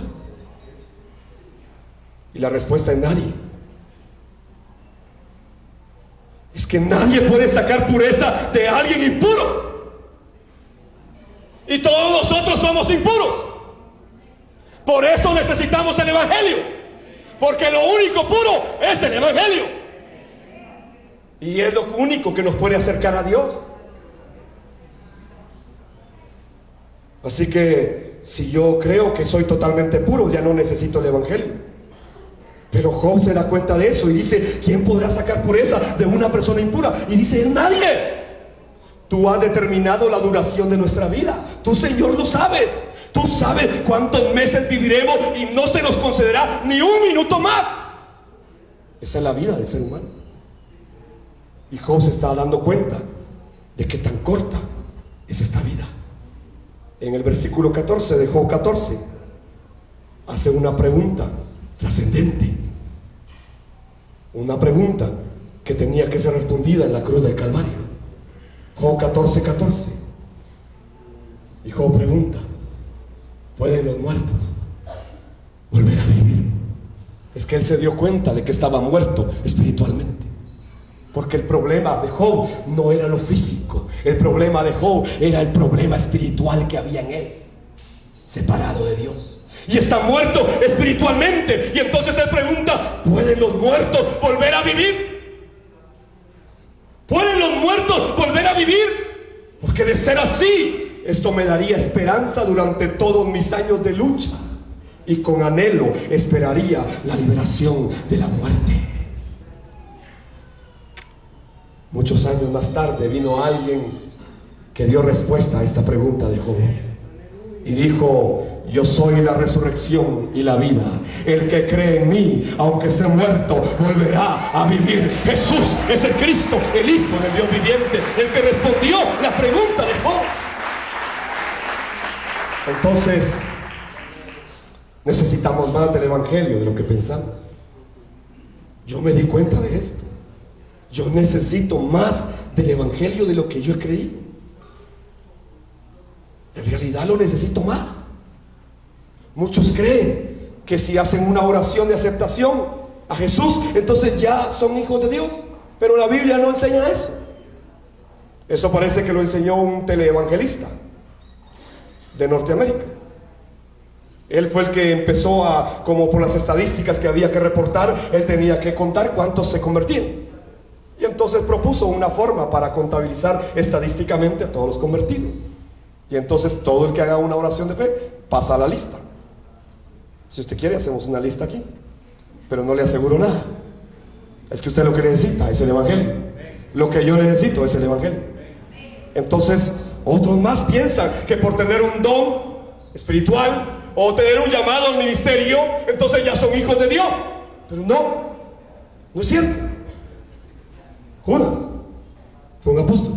Y la respuesta es nadie. Es que nadie puede sacar pureza de alguien impuro. Y todos nosotros somos impuros. Por eso necesitamos el evangelio, porque lo único puro es el evangelio, y es lo único que nos puede acercar a Dios. Así que si yo creo que soy totalmente puro, ya no necesito el evangelio. Pero Job se da cuenta de eso y dice: ¿quién podrá sacar pureza de una persona impura? Y dice: nadie. Tú has determinado la duración de nuestra vida. Tú, Señor, lo sabes. Tú sabes cuántos meses viviremos y no se nos concederá ni un minuto más. Esa es la vida del ser humano. Y Job se está dando cuenta de que tan corta es esta vida. En el versículo 14 de Job 14 hace una pregunta trascendente, una pregunta que tenía que ser respondida en la cruz del Calvario. Job 14:14. Y Job pregunta: ¿pueden los muertos volver a vivir? Es que él se dio cuenta de que estaba muerto espiritualmente. Porque el problema de Job no era lo físico. El problema de Job era el problema espiritual que había en él, separado de Dios. Y está muerto espiritualmente. Y entonces él pregunta: ¿pueden los muertos volver a vivir? ¿Pueden los muertos volver a vivir? Porque de ser así, esto me daría esperanza durante todos mis años de lucha. Y con anhelo esperaría la liberación de la muerte. Muchos años más tarde vino alguien que dio respuesta a esta pregunta de Job. Y dijo: yo soy la resurrección y la vida. El que cree en mí, aunque esté muerto, volverá a vivir. Jesús es el Cristo, el Hijo del Dios viviente, el que respondió la pregunta de Job. Entonces, necesitamos más del Evangelio de lo que pensamos. Yo me di cuenta de esto. Yo necesito más del Evangelio de lo que yo he creído. En realidad lo necesito más. Muchos creen que si hacen una oración de aceptación a Jesús, entonces ya son hijos de Dios. Pero la Biblia no enseña eso. Eso parece que lo enseñó un teleevangelista de Norteamérica. Él fue el que empezó como por las estadísticas que había que reportar, él tenía que contar cuántos se convertían. Y entonces propuso una forma para contabilizar estadísticamente a todos los convertidos. Y entonces todo el que haga una oración de fe pasa a la lista. Si usted quiere, hacemos una lista aquí, pero no le aseguro nada. Es que usted lo que necesita es el Evangelio. Lo que yo necesito es el Evangelio. Entonces otros más piensan que por tener un don espiritual o tener un llamado al ministerio, entonces ya son hijos de Dios. Pero no es cierto. Judas fue un apóstol.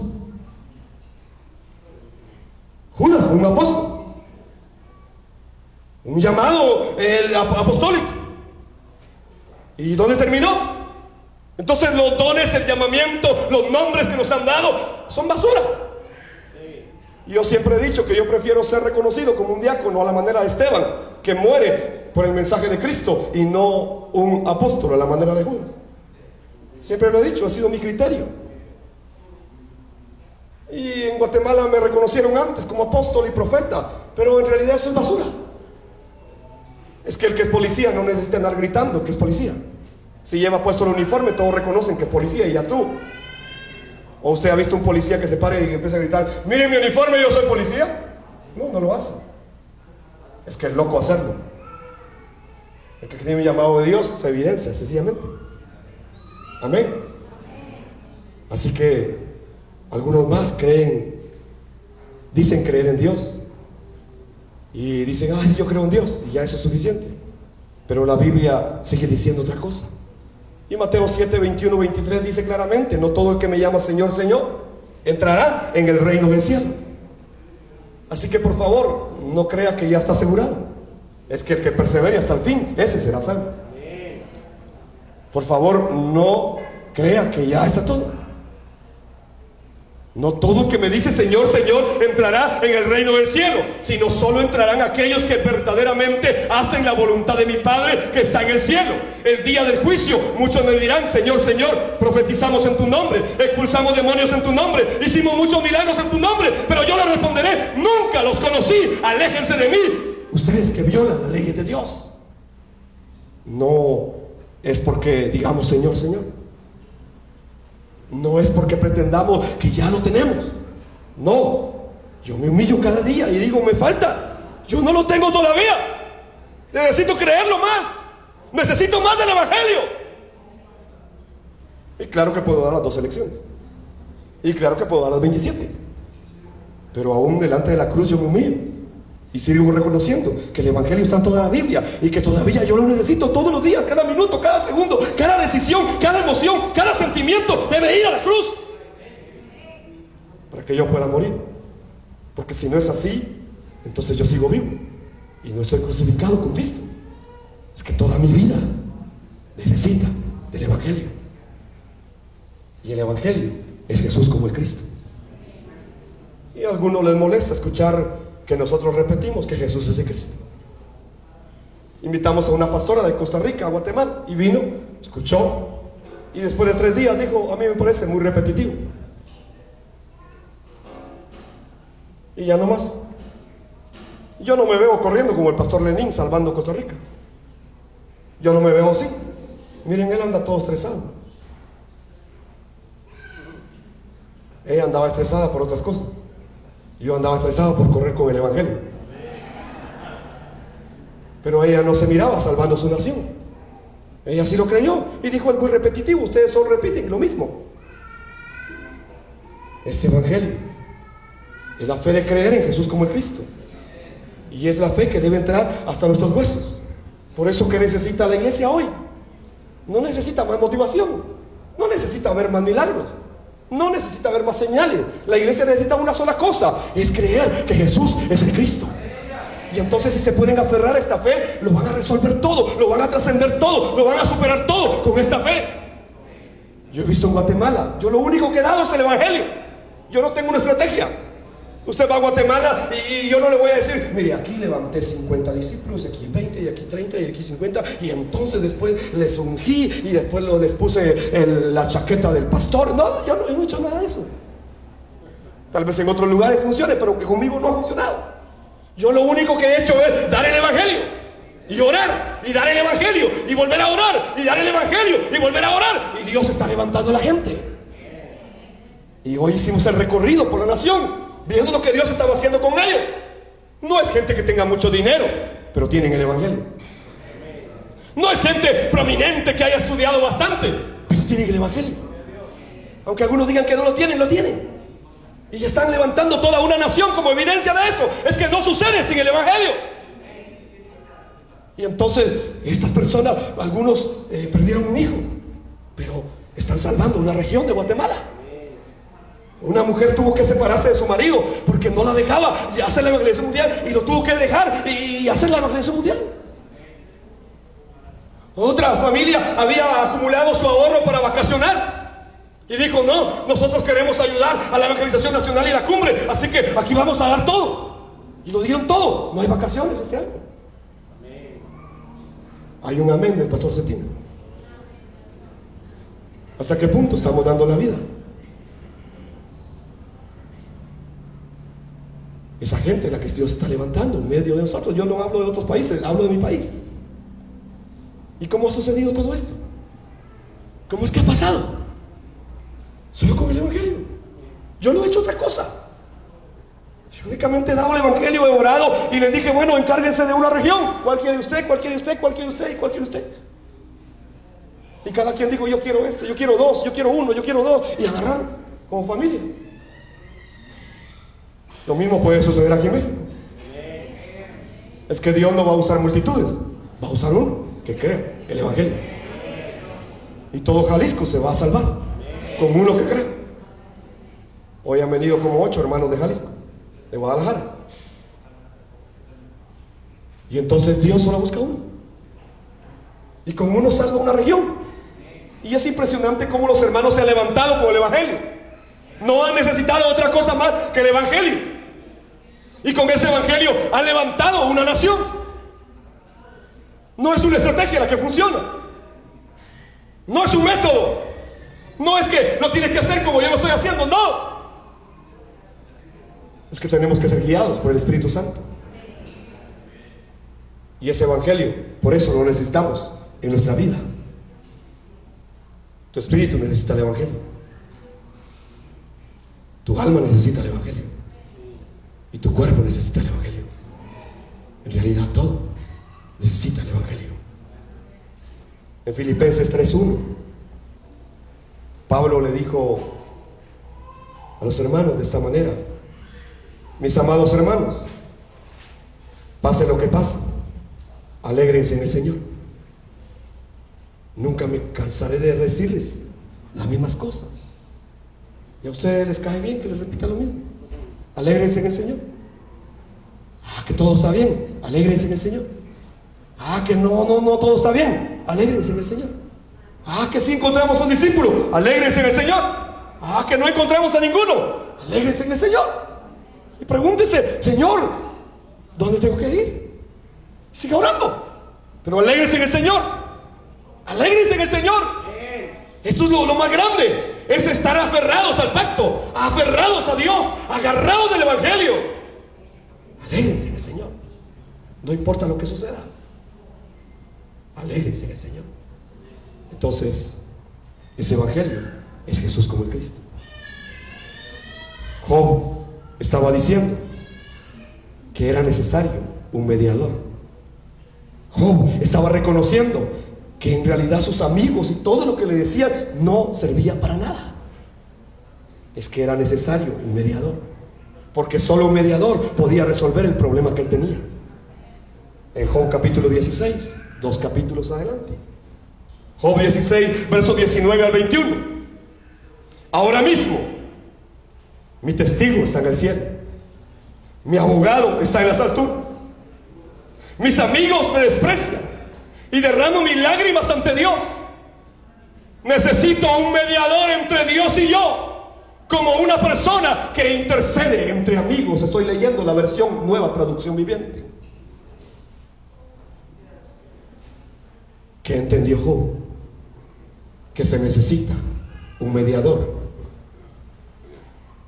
Judas fue un apóstol, un llamado apostólico. ¿Y dónde terminó? Entonces los dones, el llamamiento, los nombres que nos han dado son basura. Yo siempre he dicho que yo prefiero ser reconocido como un diácono a la manera de Esteban, que muere por el mensaje de Cristo, y no un apóstol a la manera de Judas. Siempre lo he dicho, ha sido mi criterio. Y en Guatemala me reconocieron antes como apóstol y profeta, pero en realidad eso es basura. Es que el que es policía no necesita andar gritando que es policía. Si lleva puesto el uniforme, todos reconocen que es policía y ya tú. ¿O usted ha visto un policía que se pare y empieza a gritar: miren mi uniforme, yo soy policía? No lo hace. Es que es loco hacerlo. El que tiene un llamado de Dios se evidencia sencillamente. Amén. Así que algunos más dicen creer en Dios y dicen: sí, yo creo en Dios, y ya eso es suficiente. Pero la Biblia sigue diciendo otra cosa. Y Mateo 7, 21, 23 dice claramente: no todo el que me llama Señor, Señor entrará en el reino del cielo. Así que por favor, no crea que ya está asegurado. Es que el que persevere hasta el fin, ese será salvo. Por favor, no crea que ya está todo. No todo el que me dice Señor, Señor entrará en el reino del cielo, sino solo entrarán aquellos que verdaderamente hacen la voluntad de mi Padre que está en el cielo. El día del juicio muchos me dirán: Señor, Señor, profetizamos en tu nombre, expulsamos demonios en tu nombre, hicimos muchos milagros en tu nombre. Pero yo les responderé: nunca los conocí, aléjense de mí, ustedes que violan las leyes de Dios. No es porque digamos Señor, Señor. No es porque pretendamos que ya lo tenemos. No, yo me humillo cada día y digo: me falta, yo no lo tengo todavía. Necesito creerlo más. Necesito más del Evangelio. Y claro que puedo dar las 2 elecciones. Y claro que puedo dar las 27. Pero aún delante de la cruz yo me humillo. Y sigo reconociendo que el Evangelio está en toda la Biblia y que todavía yo lo necesito todos los días, cada minuto, cada segundo, cada decisión, cada emoción, cada sentimiento debe ir a la cruz para que yo pueda morir. Porque si no es así, entonces yo sigo vivo y no estoy crucificado con Cristo. Es que toda mi vida necesita del Evangelio. Y el Evangelio es Jesús como el Cristo. Y a algunos les molesta escuchar que nosotros repetimos que Jesús es el Cristo. Invitamos a una pastora de Costa Rica a Guatemala y vino, escuchó y después de 3 días dijo: a mí me parece muy repetitivo. Y ya no más. Yo no me veo corriendo como el pastor Lenín salvando Costa Rica. Yo no me veo así. Miren, él anda todo estresado. Ella andaba estresada por otras cosas. Yo andaba estresado por correr con el Evangelio. Pero ella no se miraba salvando su nación. Ella sí lo creyó y dijo: es muy repetitivo, ustedes solo repiten lo mismo. Este Evangelio es la fe de creer en Jesús como el Cristo. Y es la fe que debe entrar hasta nuestros huesos. Por eso que necesita la iglesia hoy. No necesita más motivación. No necesita ver más milagros. No necesita ver más señales. La iglesia necesita una sola cosa: es creer que Jesús es el Cristo. Y entonces, si se pueden aferrar a esta fe, lo van a resolver todo, lo van a trascender todo, lo van a superar todo con esta fe. Yo he visto en Guatemala, yo lo único que he dado es el Evangelio. Yo no tengo una estrategia. Usted va a Guatemala y yo no le voy a decir: mire, aquí levanté 50 discípulos, y aquí 20, y aquí 30, y aquí 50, y entonces después les ungí, y después les puse la chaqueta del pastor. No, yo no he hecho nada de eso. Tal vez en otros lugares funcione, pero que conmigo no ha funcionado. Yo lo único que he hecho es dar el Evangelio, y orar, y dar el Evangelio, y volver a orar, y dar el Evangelio, y volver a orar. Y Dios está levantando a la gente. Y hoy hicimos el recorrido por la nación, viendo lo que Dios estaba haciendo con ellos. No es gente que tenga mucho dinero, pero tienen el Evangelio. No es gente prominente que haya estudiado bastante, pero tienen el Evangelio. Aunque algunos digan que no lo tienen, lo tienen. Y están levantando toda una nación como evidencia de eso. Es que no sucede sin el Evangelio. Y entonces estas personas, algunos perdieron un hijo, pero están salvando una región de Guatemala. Una mujer tuvo que separarse de su marido porque no la dejaba hacer la evangelización mundial, y lo tuvo que dejar y hacer la evangelización mundial. Otra familia había acumulado su ahorro para vacacionar y dijo: no, nosotros queremos ayudar a la evangelización nacional y la cumbre, así que aquí vamos a dar todo. Y lo dieron todo. No hay vacaciones este año. Hay un amén del pastor Cetina. ¿Hasta qué punto estamos dando la vida? Esa gente es la que Dios está levantando en medio de nosotros. Yo no hablo de otros países, hablo de mi país. ¿Y cómo ha sucedido todo esto? ¿Cómo es que ha pasado? Solo con el Evangelio. Yo no he hecho otra cosa. Yo únicamente he dado el Evangelio, he orado y les dije: bueno, encárguense de una región. ¿Cuál quiere usted? ¿Cuál quiere usted? ¿Cuál quiere usted? ¿Y cuál quiere usted? Y cada quien dijo: yo quiero este, yo quiero dos, yo quiero uno, yo quiero dos. Y agarrar como familia. Lo mismo puede suceder aquí en México. Es que Dios no va a usar multitudes, va a usar uno que crea el Evangelio. Y todo Jalisco se va a salvar con uno que crea. Hoy han venido como 8 hermanos de Jalisco, de Guadalajara. Y entonces Dios solo busca uno. Y con uno salva una región. Y es impresionante cómo los hermanos se han levantado con el Evangelio. No han necesitado otra cosa más que el Evangelio. Y con ese Evangelio han levantado una nación. No es una estrategia la que funciona. No es un método. No es que lo tienes que hacer como yo lo estoy haciendo. No. Es que tenemos que ser guiados por el Espíritu Santo. Y ese Evangelio, por eso lo necesitamos en nuestra vida. Tu espíritu necesita el Evangelio. Tu alma necesita el Evangelio. Y tu cuerpo necesita el Evangelio. En realidad todo necesita el Evangelio. En Filipenses 3:1, Pablo le dijo a los hermanos de esta manera: mis amados hermanos, Pase lo que pase, alégrense en el Señor. Nunca me cansaré de decirles las mismas cosas. ¿Y a ustedes les cae bien que les repita lo mismo? Alégrense en el Señor. Que todo está bien, alégrense en el Señor. Que no todo está bien, alégrense en el Señor. Que si encontramos a un discípulo, alégrense en el Señor. Que no encontramos a ninguno, alégrense en el Señor. Y pregúntese: Señor, ¿dónde tengo que ir? Siga orando, pero alégrense en el Señor. Alégrense en el Señor. Esto es lo más grande. Es estar aferrados al pacto, aferrados a Dios, agarrados del Evangelio. Alégrense en el Señor. No importa lo que suceda, alégrense en el Señor. Entonces, ese Evangelio es Jesús como el Cristo. Job estaba diciendo que era necesario un mediador. Job estaba reconociendo que en realidad sus amigos y todo lo que le decían no servía para nada. Es que era necesario un mediador, porque solo un mediador podía resolver el problema que él tenía. En Job capítulo 16, 2 capítulos adelante, Job 16, versos 19 al 21. Ahora mismo mi testigo está en el cielo, mi abogado está en las alturas. Mis amigos me desprecian y derramo mis lágrimas ante Dios. Necesito un mediador entre Dios y yo, como una persona que intercede entre amigos. Estoy leyendo la versión Nueva Traducción Viviente. ¿Qué entendió Job? Que se necesita un mediador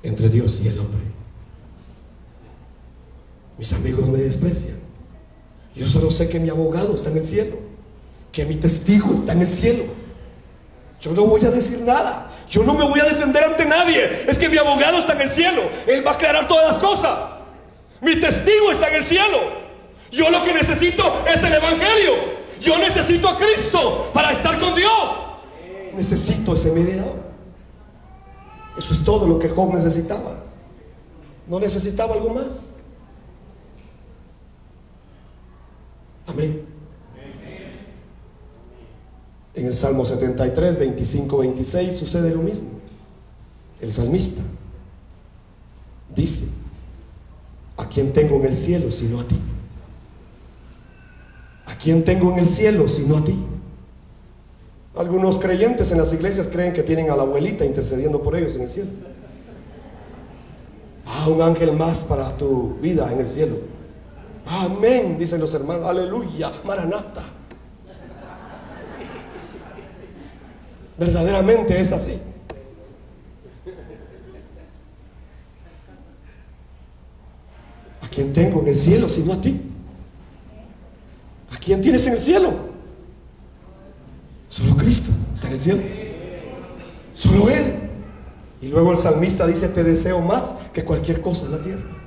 entre Dios y el hombre. Mis amigos me desprecian. Yo solo sé que mi abogado está en el cielo, que mi testigo está en el cielo. Yo no voy a decir nada, yo no me voy a defender ante nadie. Es que mi abogado está en el cielo, él va a aclarar todas las cosas. Mi testigo está en el cielo. Yo lo que necesito es el Evangelio. Yo necesito a Cristo para estar con Dios. Necesito ese mediador. Eso es todo lo que Job necesitaba. No necesitaba algo más. Amén. En el Salmo 73, 25, 26 sucede lo mismo. El salmista dice: ¿a quién tengo en el cielo sino a ti? ¿A quién tengo en el cielo sino a ti? Algunos creyentes en las iglesias creen que tienen a la abuelita intercediendo por ellos en el cielo. Un ángel más para tu vida en el cielo. Amén, dicen los hermanos. Aleluya, Maranata. Verdaderamente es así. ¿A quién tengo en el cielo sino a ti? ¿A quién tienes en el cielo? Solo Cristo está en el cielo. Solo Él. Y luego el salmista dice: te deseo más que cualquier cosa en la tierra.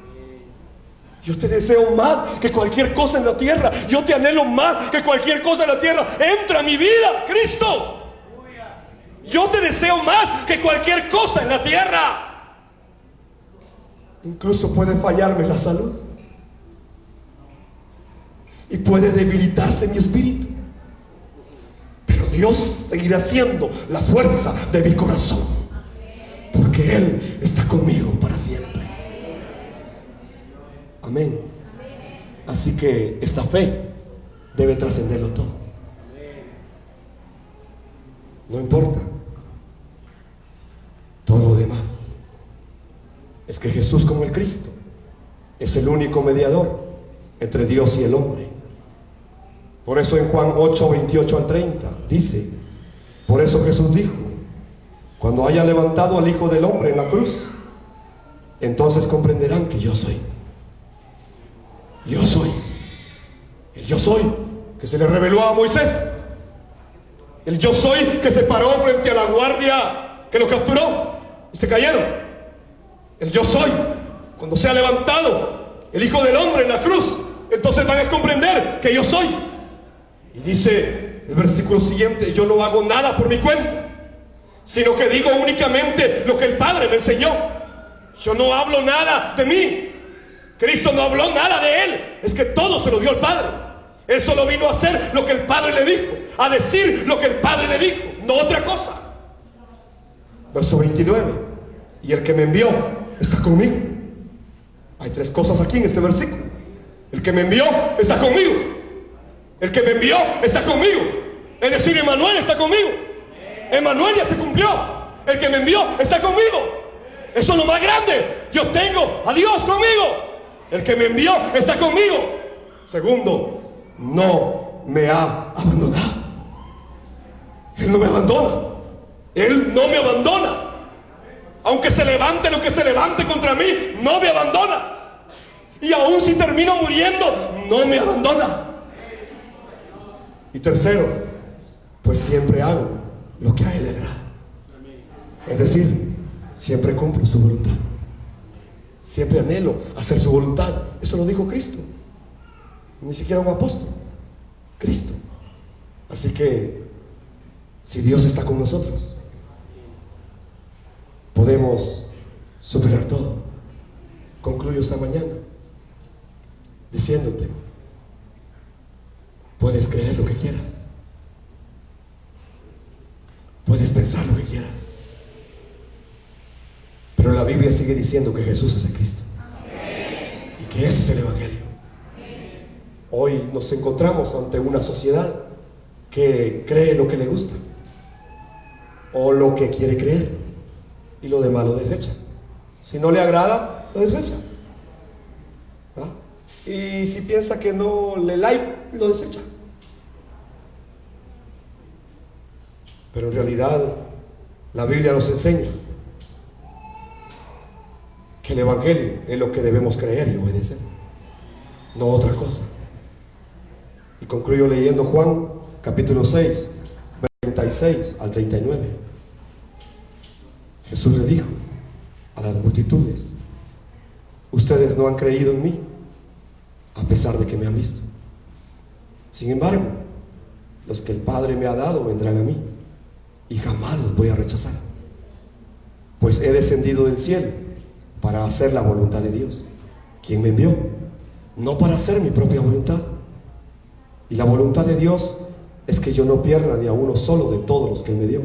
Yo te deseo más que cualquier cosa en la tierra. Yo te anhelo más que cualquier cosa en la tierra. Entra a mi vida, Cristo. Yo te deseo más que cualquier cosa en la tierra. Incluso puede fallarme la salud y puede debilitarse mi espíritu, pero Dios seguirá siendo la fuerza de mi corazón, porque Él está conmigo para siempre. Amén. Así que esta fe debe trascenderlo todo. No importa todo lo demás. Es que Jesús como el Cristo es el único mediador entre Dios y el hombre. Por eso en Juan 8, 28 al 30 dice: por eso Jesús dijo: cuando haya levantado al Hijo del Hombre en la cruz, entonces comprenderán que yo soy. Yo soy. El yo soy que se le reveló a Moisés. El yo soy que se paró frente a la guardia que lo capturó y se cayeron. El yo soy, cuando sea levantado el Hijo del Hombre en la cruz, entonces van a comprender que yo soy. Y dice el versículo siguiente: yo no hago nada por mi cuenta, sino que digo únicamente lo que el Padre me enseñó. Yo no hablo nada de mí, Cristo no habló nada de Él, es que todo se lo dio el Padre. Él solo vino a hacer lo que el Padre le dijo, a decir lo que el Padre le dijo, no otra cosa. Verso 29. Y el que me envió está conmigo. Hay tres cosas aquí en este versículo. El que me envió está conmigo. El que me envió está conmigo. Es decir, Emmanuel está conmigo. Emmanuel ya se cumplió. El que me envió está conmigo. Esto es lo más grande. Yo tengo a Dios conmigo. El que me envió está conmigo. Segundo, no me ha abandonado. Él no me abandona. Él no me abandona. Aunque se levante lo que se levante contra mí, no me abandona. Y aún si termino muriendo, no me abandona. Y tercero, pues siempre hago lo que a Él le agrada. Es decir, siempre cumplo su voluntad. Siempre anhelo hacer su voluntad. Eso lo dijo Cristo. Ni siquiera un apóstol. Cristo. Así que, si Dios está con nosotros, podemos superar todo. Concluyo esta mañana diciéndote: puedes creer lo que quieras, puedes pensar lo que quieras, pero la Biblia sigue diciendo que Jesús es el Cristo y que ese es el Evangelio. Hoy nos encontramos ante una sociedad que cree lo que le gusta o lo que quiere creer, y lo demás lo desecha. Si no le agrada, lo desecha. ¿Ah? Y si piensa que no le like, lo desecha. Pero en realidad la Biblia nos enseña que el Evangelio es lo que debemos creer y obedecer, no otra cosa. Y concluyo leyendo Juan capítulo 6, 36 al 39. Jesús le dijo a las multitudes: ustedes no han creído en mí, a pesar de que me han visto. Sin embargo, los que el Padre me ha dado vendrán a mí, y jamás los voy a rechazar, pues he descendido del cielo para hacer la voluntad de Dios, quien me envió, no para hacer mi propia voluntad. Y la voluntad de Dios es que yo no pierda ni a uno solo de todos los que Él me dio,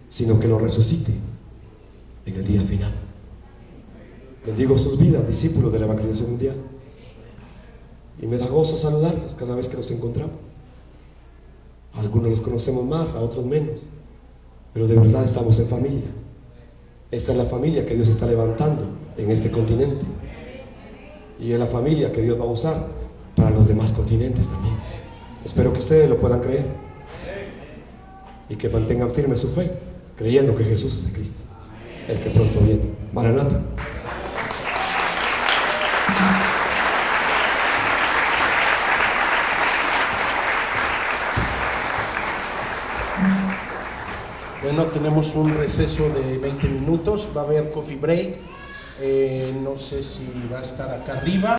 sino que lo resucite en el día final. Bendigo sus vidas, discípulos de la evangelización mundial, y me da gozo saludarlos cada vez que nos encontramos. A algunos los conocemos más, a otros menos, pero de verdad estamos en familia. Esta es la familia que Dios está levantando en este continente, y es la familia que Dios va a usar para los demás continentes también. Espero que ustedes lo puedan creer y que mantengan firme su fe, creyendo que Jesús es el Cristo, el que pronto viene. Maranata. Bueno, tenemos un receso de 20 minutos. Va a haber coffee break. No sé si va a estar acá arriba.